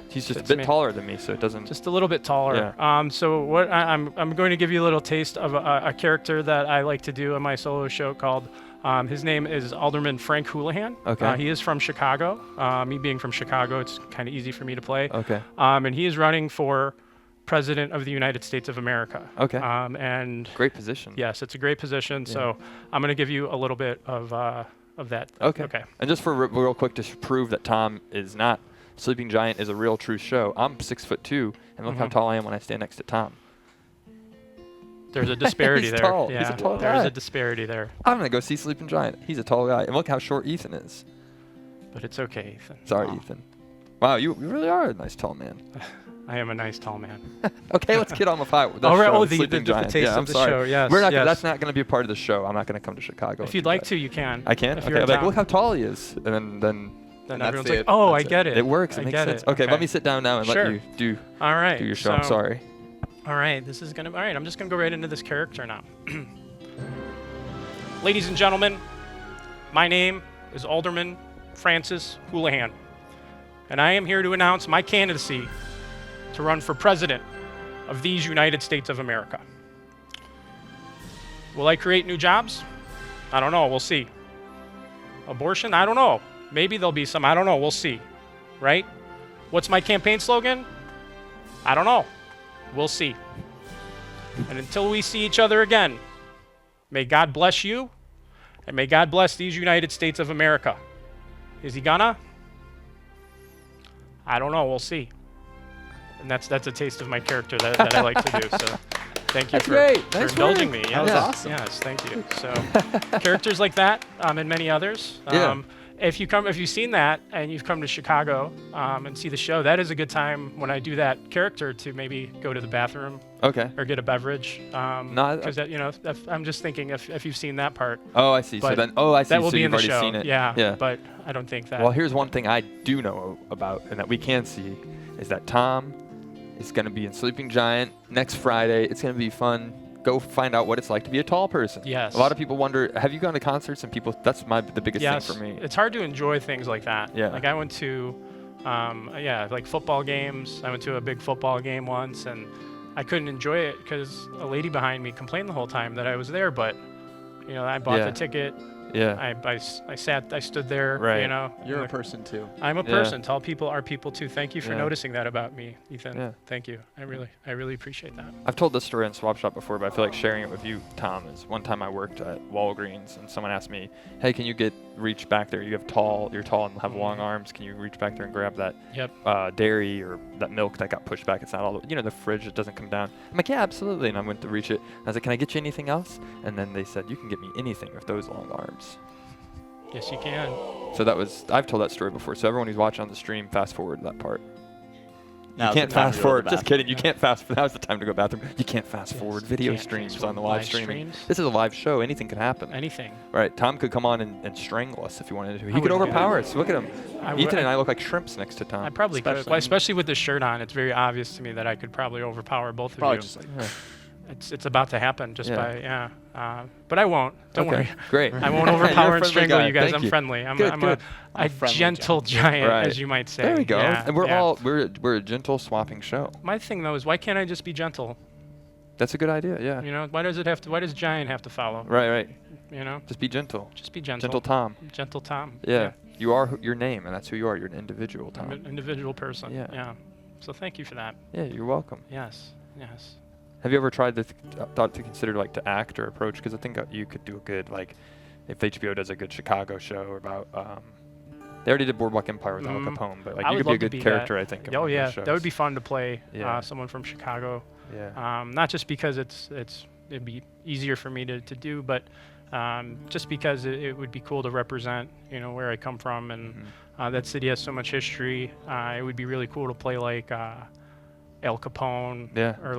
He's just a fits bit me. taller than me, so it doesn't. Just a little bit taller. So what I'm going to give you a little taste of a character that I like to do on my solo show called. His name is Alderman Frank Houlihan. Okay. He is from Chicago. Me being from Chicago, it's kind of easy for me to play. Okay. And he is running for President of the United States of America. Okay. And Great position. yes, it's a great position. So I'm going to give you a little bit of that. Okay. Okay. And just for real quick to prove that Tom is not Sleeping Giant is a real true show. I'm 6'2", and look how Mhm. tall I am when I stand next to Tom. There's a disparity He's there. tall. Yeah. He's a tall There's guy. a disparity there, I'm gonna go see Sleeping Giant. He's a tall guy, and look how short Ethan is. but it's okay, Ethan. Sorry, Wow. Ethan. Wow, you really are a nice tall man. I am a nice tall man. Okay, let's get on with the All right. show, Oh, the Sleeping Giant. taste yeah, of I'm the sorry. show. Yes. We're not. yes. That's not going to be a part of the show. I'm not going to come to Chicago. If and you'd do like that. to, you can. I can. If Okay. you're I'm in like, town. look how tall he is, and then Then And everyone's that's like, it. "Oh, That's I get it. it works. It I makes get sense. it. Okay, let me sit down now and Sure. let you do All right. your show. I'm so- sorry. All right. All right. I'm just gonna go right into this character now. Ladies and gentlemen, my name is Alderman Francis Houlihan, and I am here to announce my candidacy to run for president of these United States of America. Will I create new jobs? I don't know. We'll see. Abortion? I don't know. Maybe there'll be some. I don't know. We'll see. Right? What's my campaign slogan? I don't know. We'll see. And until we see each other again, may God bless you, and may God bless these United States of America. Is he gonna? I don't know. We'll see. And that's a taste of my character that I like to do. So Thank you That's for, great. for Nice indulging work. me. That was Yes. awesome. Yes, thank you. So characters like that and many others. Yeah. If you've seen that and you've come to Chicago and see the show, that is a good time when I do that character to maybe go to the bathroom Okay. or get a beverage. No, Because I'm just thinking if you've seen that part, Oh, I see. So but then, I see. that will So be you've in the already show. seen it. Yeah. Yeah. But I don't think that. Well, here's one thing I do know about and that we can see is that Tom is going to be in Sleeping Giant next Friday. It's going to be fun. Go find out what it's like to be a tall person. Yes. A lot of people wonder, have you gone to concerts and people, that's the biggest Yes, thing for me. it's hard to enjoy things like that. Yeah. Like I went to, like football games. I went to a big football game once, and I couldn't enjoy it because a lady behind me complained the whole time that I was there. But, I bought Yeah. the ticket. Yeah. I stood there. Right. You're a and person too. I'm a Yeah. person. Tall people are people too. Thank you for Yeah. noticing that about me, Ethan. Yeah. Thank you. I really appreciate that. I've told this story on Swap Shop before, but I feel like sharing it with you, Tom, is one time I worked at Walgreens and someone asked me, hey, can you reach back there? You're tall and have long arms. Can you reach back there and grab that Yep. dairy or that milk that got pushed back? It's not all the fridge, it doesn't come down. I'm like, yeah, absolutely. And I went to reach it. I was like, can I get you anything else? And then they said, you can get me anything with those long arms. Yes, you can. So I've told that story before. So everyone who's watching on the stream, fast forward that part. Now's You can't the time fast to go to the forward. Just bathroom. kidding. You can't fast. Now's the time to go bathroom. You can't fast Yes, forward you video can't streams fast on the forward live streaming. streams. This is a live show. Anything could happen. Anything. Right. Tom could come on and strangle us if he wanted to. He I could wouldn't do overpower that. us. Look at him. I Ethan would- and I look like shrimps next to Tom. I probably could. Especially- Well, especially with this shirt on, it's very obvious to me that I could probably overpower both of Probably you. just like Yeah. It's about to happen just Yeah. but I won't. Don't Okay, worry. Great. I won't You're a overpower and friendly strangle guy. you guys. Thank I'm friendly. I'm, Good, I'm good. a friendly gentle giant, Right. as you might say. There we go. Yeah, And we're yeah. we're a gentle swapping show. My thing though is why can't I just be gentle? That's a good idea. Yeah. Why does giant have to follow? Right. Just Be gentle. be gentle. Gentle Tom. Gentle Tom. Yeah. You are your name, and that's who you are. You're an individual, I'm Tom. an individual person. Yeah. Yeah. So thank you for that. Yeah. You're welcome. Yes. Have you ever tried thought to consider to act or approach? Because I think you could do a good if HBO does a good Chicago show about they already did Boardwalk Empire with Al Mhm. Capone, but I you would could be a love to good be character. that. I think. in Oh one of yeah, those that would shows. be fun to play. Yeah. Someone from Chicago. Yeah. Not just because it'd be easier for me to do, but just because it would be cool to represent, where I come from, and that city has so much history. It would be really cool to play like Al Capone, Yeah. or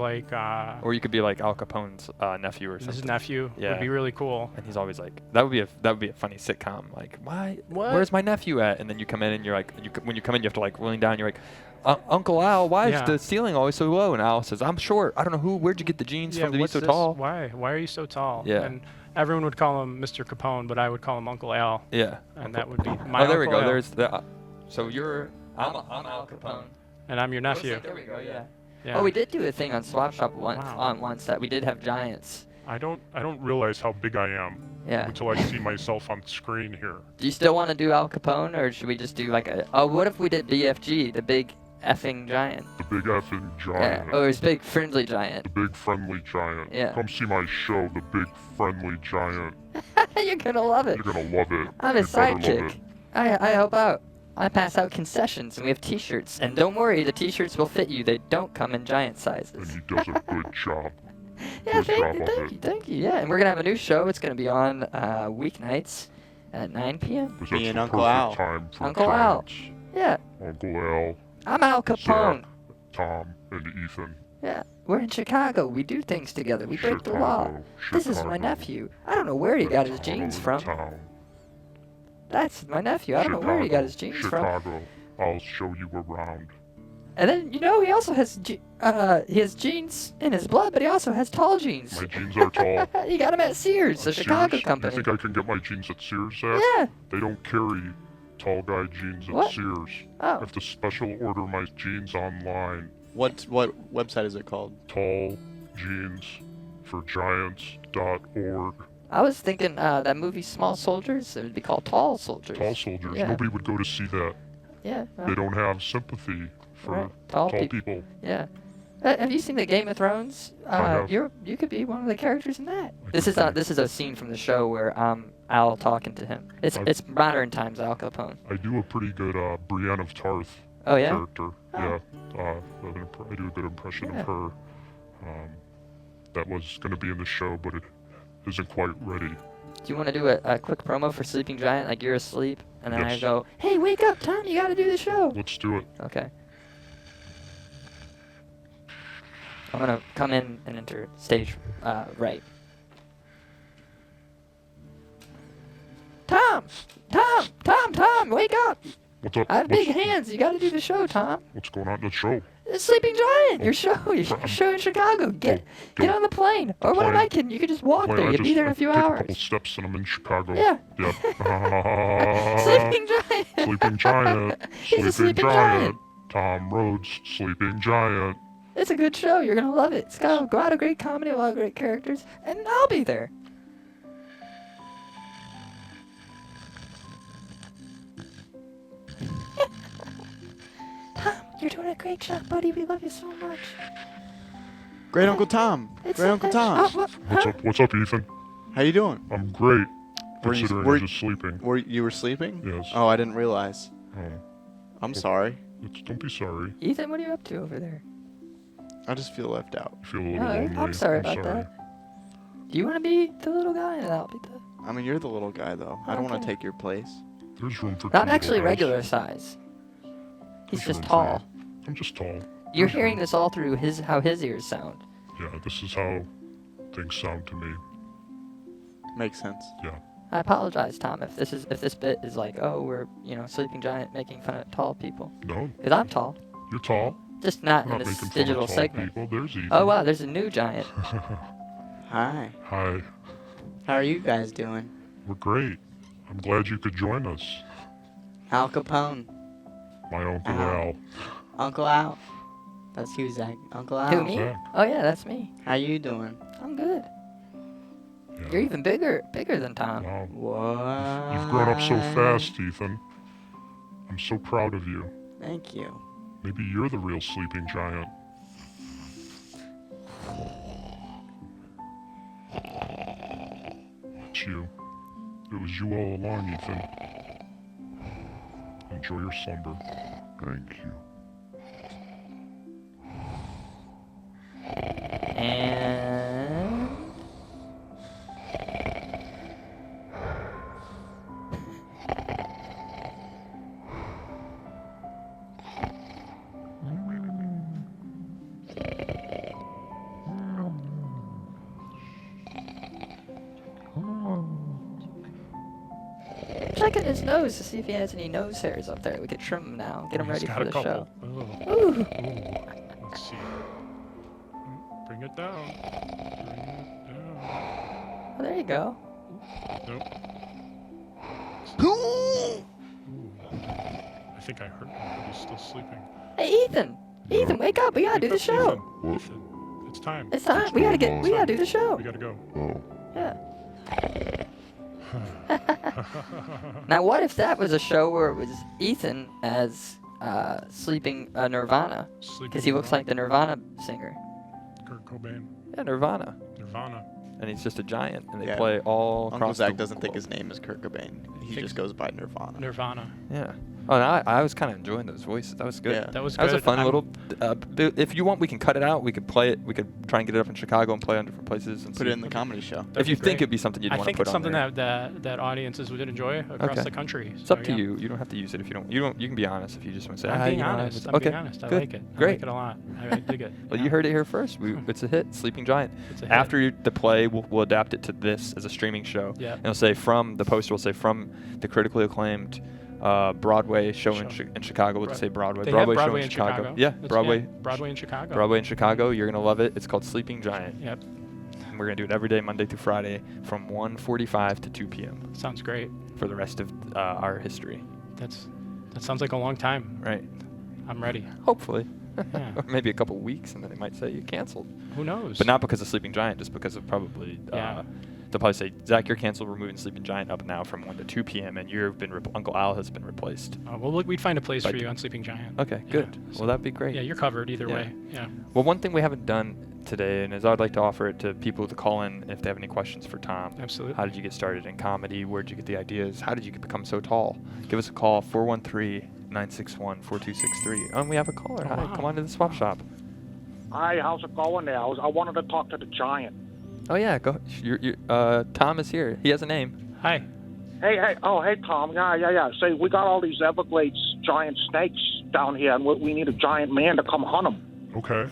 Or you could be like Al Capone's nephew or something. his nephew. Yeah. Would be really cool. And he's always like, that would be a funny sitcom. Like, why? What? Where's my nephew at? And then you come in and you're like, when you come in, you have to lean down. You're like, Uncle Al, why Yeah. is the ceiling always so low? And Al says, I'm short. I don't know where'd you get the jeans from to be what's so this? tall? Why are you so tall? Yeah. And everyone would call him Mr. Capone, but I would call him Uncle Al, Yeah. and that would be my Oh, there we Uncle go. Al, There's the. So I'm Al Capone. and I'm your nephew. There we go. Yeah. Yeah. Oh, we did do a thing on Swap Shop Wow. once that we did have giants. I don't realize how big I am Yeah. until I see myself on screen here. Do you still want to do Al Capone, or should we just do what if we did BFG, the big effing giant? The big effing Yeah. giant. Oh, it's big friendly giant. The big friendly giant. Yeah. Come see my show, The Big Friendly Giant. You're gonna love it. You're gonna love it. I'm his You better love sidekick. it. I help out. I pass out concessions, and we have T-shirts. And don't worry, the T-shirts will fit you. They don't come in giant And sizes. he does a good job. Yeah, Good job of thank you. Yeah, and we're gonna have a new show. It's gonna be on weeknights at 9 p.m. Because Me that's and the Uncle perfect Al. time for Uncle Al. giants. Yeah, Uncle Al, I'm Al Capone. Zach, Tom, and Ethan. Yeah, we're in Chicago. We do things together. We break the law. Chicago, This is my Chicago. nephew. I don't know where he got his Chicago jeans from. town. That's my nephew. I don't know where he got his jeans from. Chicago. I'll show you around. And then he also has his jeans in his blood, but he also has tall jeans. My jeans are tall. You got him at Sears, the Chicago Sears? company. You think I can get my jeans at Sears, Zach? Yeah. They don't carry tall guy jeans at What? Sears. I Oh. have to special order my jeans online. What website is it called? Talljeansforgiants.org. I was thinking that movie Small Soldiers. It would be called Tall Soldiers. Tall soldiers. Yeah. Nobody would go to see that. Yeah. They don't have sympathy for Right. Tall tall people. people. Yeah. Have you seen the Game of Thrones? have. You could be one of the characters in that. I This could is be. this is a scene from the show where Al talking to him. I've- It's modern times Al Capone. I do a pretty good Brienne of Tarth Oh yeah. character. Oh. Yeah. I do a good impression Yeah. of her. that was going to be in the show, but it isn't quite ready. Do you want to do a quick promo for Sleeping Giant, like you're asleep, and then I Yes. go, hey, wake up, Tom, you gotta do the show. Let's do it. Okay. I'm gonna come in and enter stage right. Tom, wake up! What's up? I have big hands. You gotta do the show, Tom. What's going on? The show. The Sleeping Giant, your show in Chicago. Get on the plane. Or what am I kidding? You could just walk there. You'll be there in a few take a hours. couple steps and I'm in Chicago. Yeah. Yep. Sleeping Giant. Sleeping Giant. He's a sleeping giant. Tom Rhoads, Sleeping Giant. It's a good show. You're gonna love it. It's got a lot of great comedy, a lot of great characters, and I'll be there. Tom, you're doing a great job, buddy. We love you so much. Great Uncle Tom. It's Great Uncle Tom. What's up, Ethan? How you doing? I'm great. Were you- Considering were I'm you- just sleeping. You were sleeping? Yes. Oh, I didn't realize. Oh, I'm sorry. don't be sorry. Ethan, what are you up to over there? I just feel left out. I feel a little Oh, lonely. I'm sorry about that. Do you want to be the little guy, and I'll be the? I mean, you're the little guy, though. I don't want Okay. to take your place. There's room for I'm two actually little guys. regular size. He's There's just room for tall. you. I'm just tall. You're hearing this all through how his ears sound. Yeah, this is how things sound to me. Makes sense. Yeah. I apologize, Tom, if this bit is like, oh, we're Sleeping Giant making fun of tall people, No, because I'm tall, you're tall. just not I'm in not this making fun digital of tall segment. people. There's Ethan. Oh wow, there's a new giant. Hi. Hi. How are you guys doing? We're great. I'm glad you could join us. Al Capone. My Uncle Ow. Al. Uncle Al. That's you, Zach. Uncle Al. Who, me? Zach. Oh yeah, that's me. How you doing? I'm good. Yeah. You're even bigger than Tom. Wow. What? You've grown up so fast, Ethan. I'm so proud of you. Thank you. Maybe you're the real sleeping giant. It's you. It was you all along, Ethan. Enjoy your slumber. Thank you. And checking his nose to see if he has any nose hairs up there. We could trim them now, get him He's ready got for a the couple. show. Oh. Ooh. Ooh. Let's see. Bring it down. Bring it down. Well, there you go. Nope. Ooh. I think I heard him, but he's still sleeping. Hey, Ethan! Ethan, wake up! We gotta do the show. Ethan, it's time. It's time. We gotta do the show. We gotta go. Yeah. Now, what if that was a show where it was Ethan as sleeping Nirvana? Because he looks like the Nirvana singer. Kurt Cobain. Yeah, Nirvana. Nirvana. And he's just a giant, and they Yeah. play all Uncle across Zach the doesn't think globe. his name is Kurt Cobain. He Think- just goes by Nirvana. Nirvana. Yeah. Oh, and I was kind of enjoying those voices. That was good. Yeah. That was That was a good. fun I'm- little. If you want, we can cut it out. We could play it. We could try and get it up in Chicago and play it on different places. And Put see it in the comedy show. That'd If you be think great. it'd be something you'd I want to think put it's on something there. that audiences would enjoy across Okay. the country. It's So, up to yeah. you. You don't have to use it if you don't. You don't. You can be honest if you just want to say. I'm "Ah, being you know, honest. I'm okay. being honest. I Good. like it. I Great. like it a lot. I dig it. Well, yeah. you heard it here first. It's a hit. Sleeping Giant. It's a hit. After the play, we'll adapt it to this as a streaming show. Yeah. And it'll say the poster will say from the critically acclaimed Broadway show in Chicago. We'll just say Broadway. They Broadway have show Broadway in Chicago. Yeah, That's- Broadway. Broadway in Chicago. Broadway in Chicago. You're gonna love it. It's called Sleeping Giant. Yep. And we're gonna do it every day, Monday through Friday, from 1:45 to 2 p.m. Sounds great. for the rest of our history. That sounds like a long time. Right. I'm ready. Hopefully. Yeah. Or maybe a couple weeks, and then they might say you canceled. Who knows? But not because of Sleeping Giant, just because of probably. Yeah. They'll probably say, Zach, you're canceled. We're moving Sleeping Giant up now from 1 to 2 p.m. and you've been Uncle Al has been replaced. Well, we'd find a place But- for you on Sleeping Giant. Okay, Yeah, good. so- Well, that'd be great. Yeah, you're covered either Yeah. way. Yeah. Well, one thing we haven't done today, and is I'd like to offer it to people to call in if they have any questions for Tom. Absolutely. How did you get started in comedy? Where did you get the ideas? How did you become so tall? Give us a call, 413-961-4263. Oh, and we have a caller. Oh, Hi, wow. come on to the swap shop. Hi, how's it going there? I wanted to talk to the giant. Oh yeah, go. Tom is here. He has a name. Hi. Hey, Tom. Yeah. Say, we got all these Everglades giant snakes down here, and we need a giant man to come hunt them. Okay.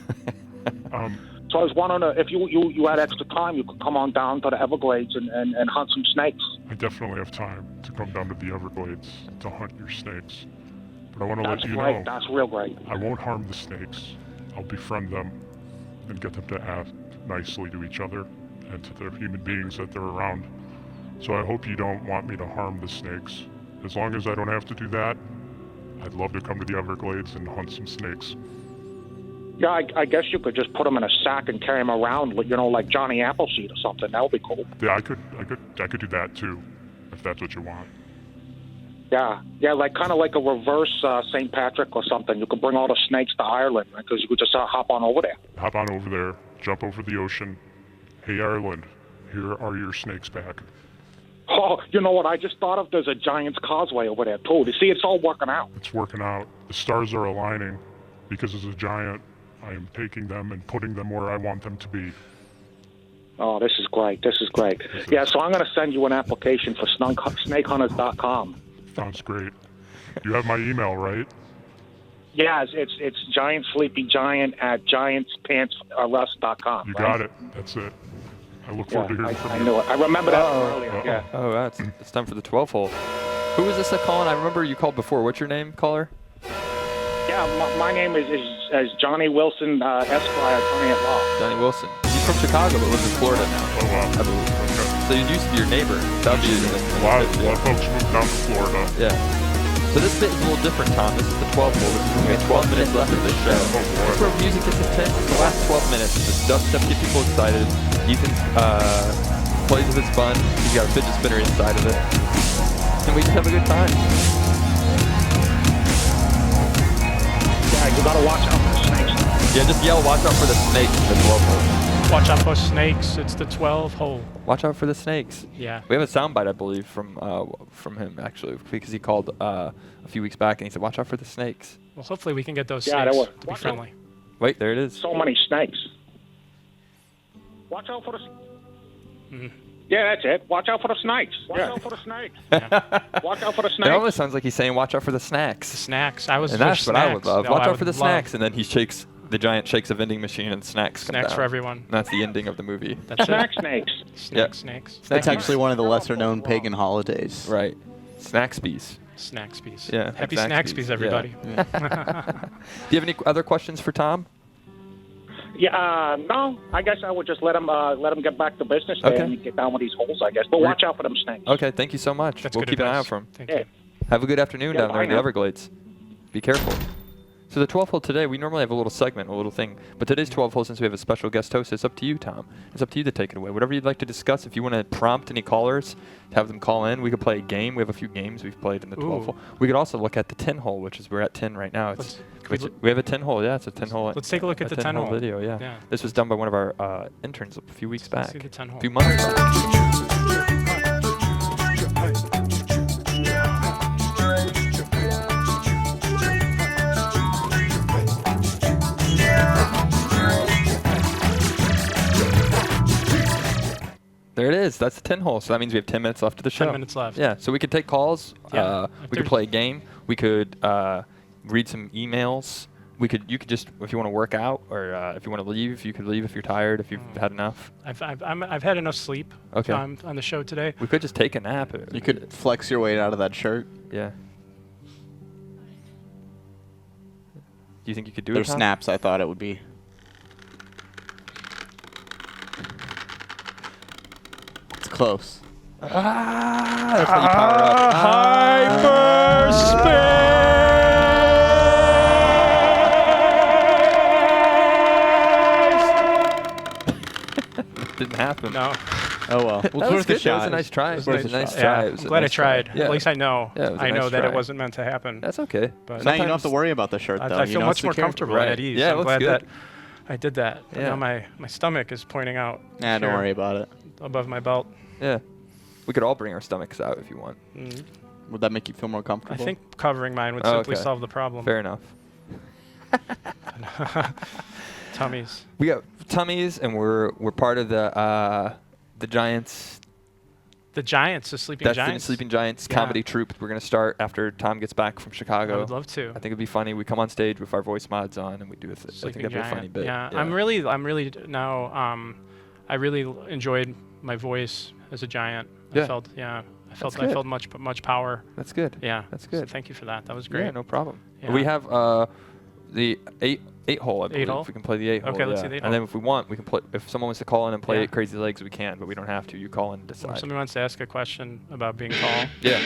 So I was wondering if you had extra time, you could come on down to the Everglades and hunt some snakes. I definitely have time to come down to the Everglades to hunt your snakes. But I want to let you great. know. That's real great. I won't harm the snakes. I'll befriend them and get them to act nicely to each other and to the human beings that they're around. So I hope you don't want me to harm the snakes. As long as I don't have to do that, I'd love to come to the Everglades and hunt some snakes. Yeah, I guess you could just put them in a sack and carry them around, like Johnny Appleseed or something. That would be cool. Yeah, I could do that too, if that's what you want. Yeah, kind of like a reverse St. Patrick or something. You could bring all the snakes to Ireland, right? Because you could just hop on over there. Hop on over there, jump over the ocean. Hey, Ireland, here are your snakes back. Oh, you know what? I just thought of there's a Giant's Causeway over there, too. You see, it's all working out. It's working out. The stars are aligning because as a giant, I am taking them and putting them where I want them to be. Oh, this is great. Yeah, so I'm going to send you an application for snakehunters.com. Sounds great. You have my email, right? Yeah, it's giantsleepygiant@giantspantsus.com. You got it. That's it. I look forward to hearing from you. I knew it. I remember that from earlier. Yeah. Oh, it's time for the 12 hole. Who was this calling? I remember you called before. What's your name, caller? Yeah, my name is Johnny Wilson, Esquire, attorney at law. Johnny Wilson. He's from Chicago, but lives in Florida now. Oh, wow. I believe. Okay. So he used to be your neighbor. That'd be A lot of folks moved down to Florida. Yeah. So this bit is a little different, Tom. This is the 12 hole. We have 12 minutes left of this show. That's where music gets intense. The last 12 minutes is the stuff to get people excited. Ethan plays with his fun. He's got a fidget spinner inside of it. And we just have a good time. Yeah, you gotta watch out for the snakes. Yeah, just yell, watch out for the snakes in the 12 hole. Watch out for snakes. It's the 12 hole. Watch out for the snakes. Yeah. We have a soundbite, I believe, from him, actually, because he called a few weeks back and he said, watch out for the snakes. Well, hopefully we can get those Yeah, snakes they were. to be friendly. Wait, there it is. So many snakes. Watch out for the... Mm. Yeah, that's it. Watch out for the snakes. Watch out for the snakes. Watch out for the It snakes. almost sounds like he's saying, watch out for the snacks. The snacks. I was And for that's what I would snacks. love. No, Watch I out would for the love snacks, and then he shakes, the giant shakes a vending machine, and snacks come Snacks down. for everyone. And that's the ending of the movie. That's Snack it. snakes. Snakes. Snack That's bees. actually one of the lesser-known pagan holidays. Right. Snaxpies. Snackspies. Yeah. Happy Snaxpies, Snackspies, everybody. Yeah. Do you have any other questions for Tom? Yeah, no. I guess I would just let him get back to business there Okay. and get down with these holes, I guess. But watch out for them snakes. Okay, thank you so much. That's We'll good keep an eye advice. out for him. Thank Yeah. you. Have a good afternoon Yeah, down there bye in the now. Everglades. Be careful. So the 12 hole today, we normally have a little segment, a little thing. But today's 12 hole, since we have a special guest host, it's up to you, Tom. It's up to you to take it away. Whatever you'd like to discuss. If you want to prompt any callers, have them call in. We could play a game. We have a few games we've played in the 12 Ooh. hole. We could also look at the 10 hole, which is we're at 10 right now. It's we have a 10 hole. Yeah, it's a 10 hole. Let's take a look at the 10 hole video. Yeah. Yeah. This was done by one of our interns a few weeks Let's back. see the 10 hole. A few months back. There it is. That's the 10 hole. So that means we have 10 minutes left of the show. 10 minutes left. Yeah. So we could take calls. Yeah. If We could there's- play a game. We could read some emails. You could just, if you want to work out, or if you want to leave, you could leave if you're tired, if you've had enough. I've had enough sleep Okay. on the show today. We could just take a nap. You could flex your way out of that shirt. Yeah. Do you think you could do There's it, Tom? snaps, I thought it would be. It's close. Ah, that's how you power up. Didn't happen. No. Oh well. That We'll was worth a good. That shot. was a nice try. It was Worth a a nice shot. try. Yeah, It was I'm a glad I nice try. tried. Yeah. At least I know. Yeah, it was a I know nice that try. it wasn't meant to happen. That's okay. But Now you don't have to sometimes worry about the shirt, though. I You feel know much it's more secure. comfortable Right. and at ease. Yeah, it I'm looks glad good. that I did that. But Yeah. now my stomach is pointing out Nah, don't here worry about it. above my belt. Yeah. We could all bring our stomachs out if you want. Mm. Would that make you feel more I comfortable? think covering mine would Oh, simply okay. solve the problem. Fair enough. Tummies. We got tummies, and we're part of the Giants. The Giants, the Sleeping That's the Giants. Sleeping Giants Yeah. comedy troupe. We're gonna start after Tom gets back from Chicago. I would love to. I think it'd be funny. We come on stage with our voice mods on, and we do a I think Sleeping that'd be a funny Giant. bit. Yeah. I'm really now. I really enjoyed my voice as a giant. Yeah. I felt That's I good. felt much power. That's good. Yeah. That's So good. thank you for that. That was great. Yeah, no problem. Yeah. We have the eight hole. I believe. hole? We can play the 8 hole. Okay, let's yeah. see the 8 And then hole. if we want, we can play. If someone wants to call in and play Yeah. 8 Crazy Legs, we can, but we don't have to. You call in and Or decide. if somebody wants to ask a question about being tall. Yeah.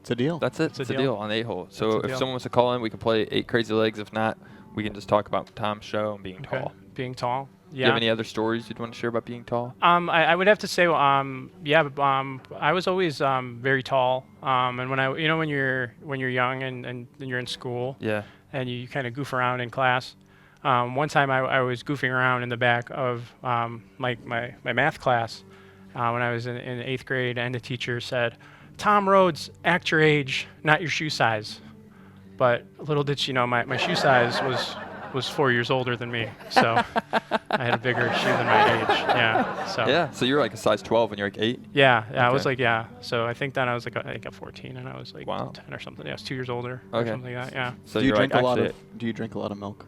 It's a deal. That's it. It's a It's a deal. deal on the 8 hole. So a if deal. someone wants to call in, we can play 8 Crazy Legs. If not, we can just talk about Tom's show and being Okay. tall. Being tall. Do you have Yeah. any other stories you'd want to share about being tall? I would have to say, I was always very tall. And when you're young and you're in school Yeah. and you kind of goof around in class. One time I was goofing around in the back of my math class when I was in 8th grade, and the teacher said, "Tom Rhoads, act your age, not your shoe size." But little did she know, my shoe size was 4 years older than me, so I had a bigger shoe than my age. Yeah. So. Yeah. So you're like a size 12 and you're like 8? Yeah, I was Okay. like, yeah. So I think then I was like, I think at 14, and I was like Wow. 10 or something. Yeah, I was 2 years older or Okay. something like that. Yeah. So do you you're drink like a lot actually of? Do you drink a lot of milk?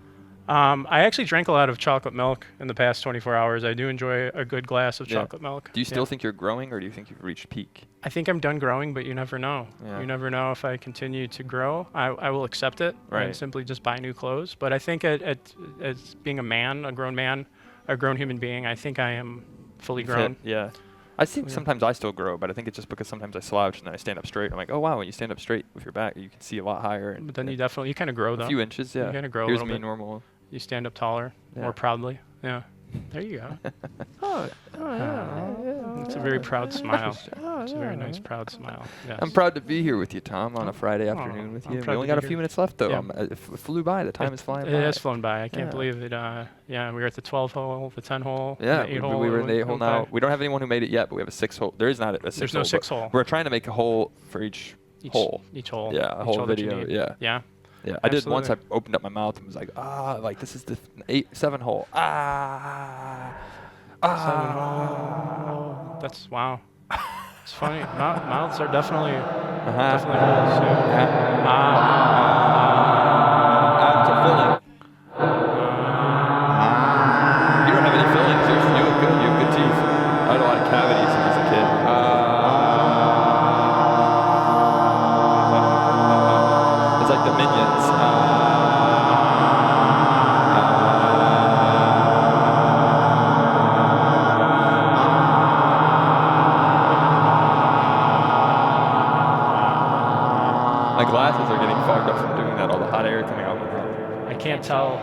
I actually drank a lot of chocolate milk in the past 24 hours. I do enjoy a good glass of Yeah. chocolate milk. Do you still Yeah. think you're growing, or do you think you've reached peak? I think I'm done growing, but you never know. Yeah. You never know if I continue to grow. I will accept it Right. and simply just buy new clothes. But I think as being a man, a grown human being, I think I am fully You grown. fit, yeah. I think Yeah. sometimes I still grow, but I think it's just because sometimes I slouch and then I stand up straight. I'm like, oh wow, when you stand up straight with your back, you can see a lot higher. And But then you kind of grow though. a few inches, yeah. kinda grow a Here's little me bit. normal. You stand up taller, Yeah. more proudly. Yeah. There you go. It's a very proud smile. It's a very nice, proud smile. Yes. I'm proud to be here with you, Tom, on a Oh. Friday Oh, afternoon with I'm you. We proud only to got a be few here. minutes left, though. Yeah. It flew by. The time has flown by. It has flown by. I can't Yeah. believe it. Yeah, we were at the 12 hole, the 10 hole, Yeah, the 8 we hole. were in the it 8 hole went by. now. We don't have anyone who made it yet, but we have a 6 hole. There is not a 6 There's hole. no but 6 hole. We're trying to make a hole for each hole. Each hole. Yeah, a each whole hole that you video. need. Yeah. Yeah. Yeah, I did once. I Absolutely. opened up my mouth and was like, like this is the 7 hole. That's wow. It's funny. Mouths are definitely Uh-huh. definitely holes. Yeah. It's a filling. You don't have any fillings. You look good. You have good teeth. I had a lot of cavities when I was a kid. It's like the Minions. My glasses are getting fogged up from doing that. All the hot air coming out of my mouth. I can't tell.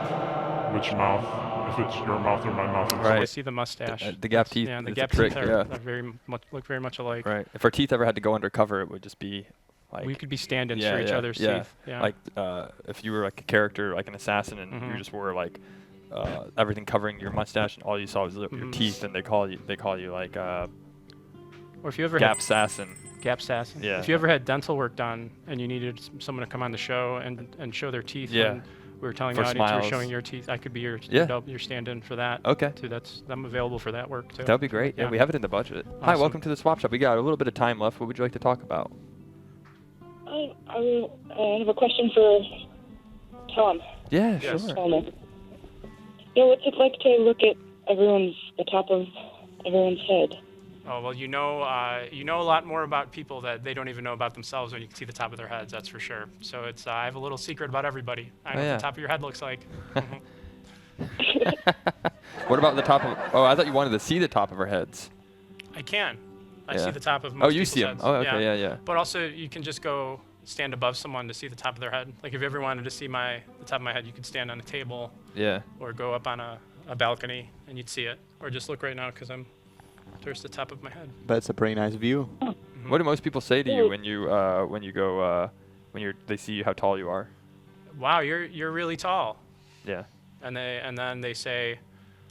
Which mouth? If it's your mouth or my mouth. It's Right. I see the mustache. The gap teeth Yeah, the is a gap trick, teeth yeah. are look very much alike. Right. If our teeth ever had to go undercover, it would just be like We could be stand-ins yeah, for each yeah, other's yeah. teeth. Yeah. Like if you were like a character, like an assassin, and you Mhm. just wore like everything covering your mustache, and all you saw was your Mhm. teeth, and they call you like or if you ever Gap had Assassin. Gap assassin. Yeah. If you ever had dental work done and you needed someone to come on the show and show their teeth Yeah. when we were telling For the audience you smiles. were showing your teeth, I could be your Yeah. your stand-in for that. Okay. Too. I'm available for that work too. That would be great. Yeah, Yeah. we have it in the budget. Hi, Awesome. welcome to the Swap Shop. We got a little bit of time left. What would you like to talk about? I have a question for Tom. Yeah, Yes. sure. Tom. What's it like to look at the top of everyone's head? Oh well, you know a lot more about people that they don't even know about themselves when you can see the top of their heads. That's for sure. So it's I have a little secret about everybody. I know yeah. what the top of your head looks like. Mhm. What about the top of? Oh, I thought you wanted to see the top of our heads. I can. I Yeah. see the top of most Oh, you people's see them. heads. Oh, okay, yeah. But also, you can just go stand above someone to see the top of their head. Like if you ever wanted to see the top of my head, you could stand on a table Yeah. or go up on a balcony and you'd see it. Or just look right now because I'm towards the top of my head. But it's a pretty nice view. What do most people say to you when you go they see how tall you are? Wow, you're really tall. Yeah. And then they say,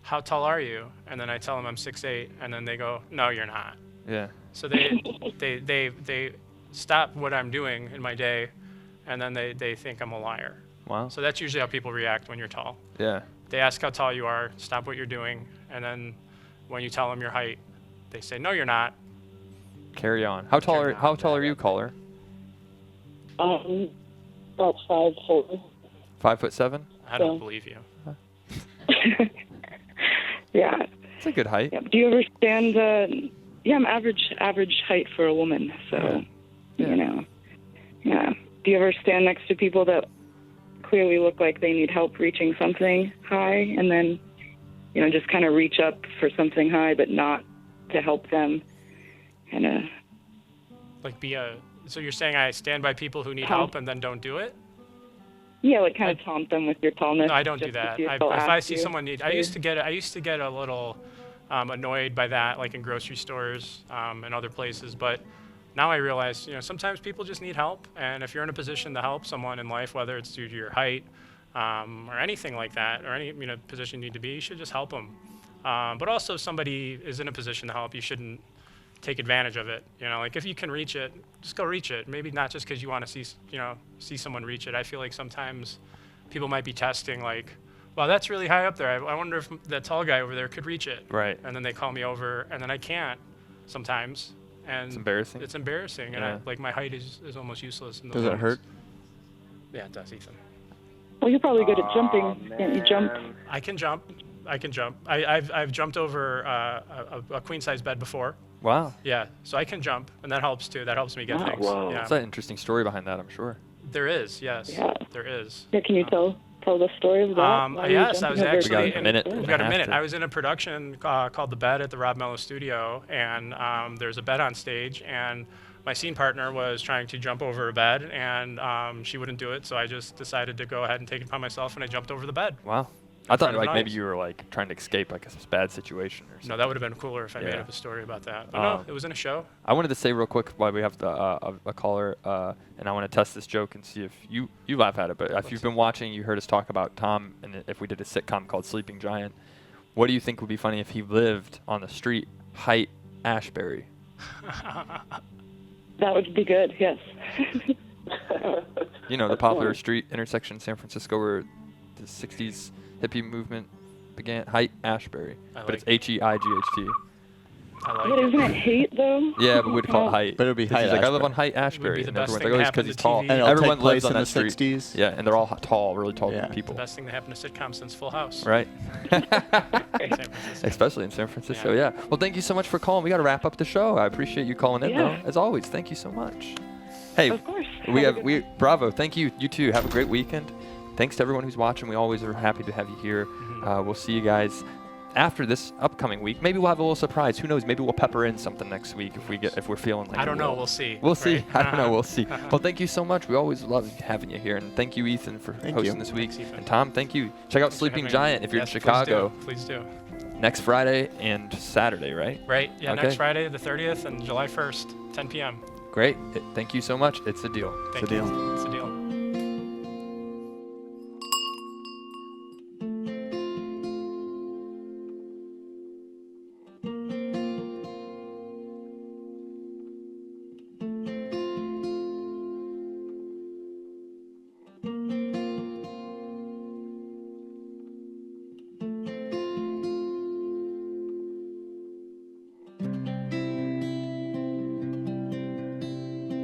how tall are you? And then I tell them I'm 6'8", and then they go, no, you're not. Yeah. So they stop what I'm doing in my day, and then they think I'm a liar. Wow. So that's usually how people react when you're tall. Yeah. They ask how tall you are, stop what you're doing, and then when you tell them your height, they say, no, you're not. Carry on. How tall are you, caller? About 5'4". 5'7"? I don't Yeah. believe you. Yeah. It's a good height. Yeah. Do you ever stand? Yeah, I'm average height for a woman. So, Yeah. you know. Yeah. Do you ever stand next to people that clearly look like they need help reaching something high, and then, you know, just kind of reach up for something high, but not to help them? And Like so you're saying I stand by people who need help and then don't do it? yeah, like kind of taunt them with your tallness. No, I don't do just to that. see if If they'll I ask see you. someone need, I used to get a little annoyed by that, like in grocery stores and other places. But now I realize, you know, sometimes people just need help, and if you're in a position to help someone in life, whether it's due to your height or anything like that, or any position you need to be, you should just help them. But also, if somebody is in a position to help, you shouldn't take advantage of it. You know, like if you can reach it, just go reach it. Maybe not just because you want to see someone reach it. I feel like sometimes people might be testing, like, wow, that's really high up there. I wonder if that tall guy over there could reach it. Right. And then they call me over, and then I can't sometimes. And It's embarrassing. It's embarrassing, and Yeah. like my height is almost useless. In those Does it moments. hurt? Yeah, it does, Ethan. Well, you're probably good at jumping. Can't you jump? I can jump. I've jumped over a queen size bed before. Wow. Yeah, so I can jump, and that helps too. That helps me get Wow. things. Whoa. Yeah. There's an interesting story behind that, I'm sure. There is, yes. Yeah. There is. Yeah, can you tell the story of that? Why were you Yes, I jumping was over actually. We got a minute. We've got a minute. I was in a production called The Bed at the Rob Mello Studio, and there's a bed on stage, and my scene partner was trying to jump over a bed, and she wouldn't do it, so I just decided to go ahead and take it upon myself, and I jumped over the bed. Wow. I thought front of like an maybe audience. you were like trying to escape like a bad situation or something. No, that would have been cooler if I made Yeah. up a story about that. But no, it was in a show. I wanted to say real quick while we have a caller, and I want to test this joke and see if you laugh at it. But if you've been watching, you heard us talk about Tom, and if we did a sitcom called Sleeping Giant, what do you think would be funny if he lived on the street Height Ashbury? That would be good, yes. You know, the popular street intersection in San Francisco where the 60s hippie movement began. Height Ashbury. But it's Heighgt. I like But it. isn't it hate, though? Yeah, but we'd call it Height. But it would be 'Cause he's Height like, I live on Ashbury. Height Ashbury. the And best everyone's thing like, oh, to it's because happen he's to tall. TV. And it'll Everyone take lives place on in that the street. 60s. Yeah, and they're all tall, really tall Yeah. people. The best thing to happen to sitcoms since Full House. Right? In San Francisco. Especially in San Francisco, yeah. Well, thank you so much for calling. We got to wrap up the show. I appreciate you calling in, Yeah. though. As always, thank you so much. Hey, Of course. bravo. Thank you. You too. Have a great weekend. Thanks to everyone who's watching. We always are happy to have you here. We'll see you guys after this upcoming week. Maybe we'll have a little surprise. Who knows? Maybe we'll pepper in something next week if we're feeling like I don't it know. will. We'll see. We'll see. Right? I don't know. We'll see. Well, thank you so much. We always love having you here. And thank you, Ethan, for Thank hosting you. this week. Thanks, Ethan. And Tom, thank you. Check out Thanks for Sleeping having me. Giant if you're Yes, in Chicago. Please do. Next Friday and Saturday, right? Right. Yeah, Okay. next Friday, the 30th, and July 1st, 10 p.m. Great. Thank you so much. It's a deal. Thank a you. deal. It's a deal.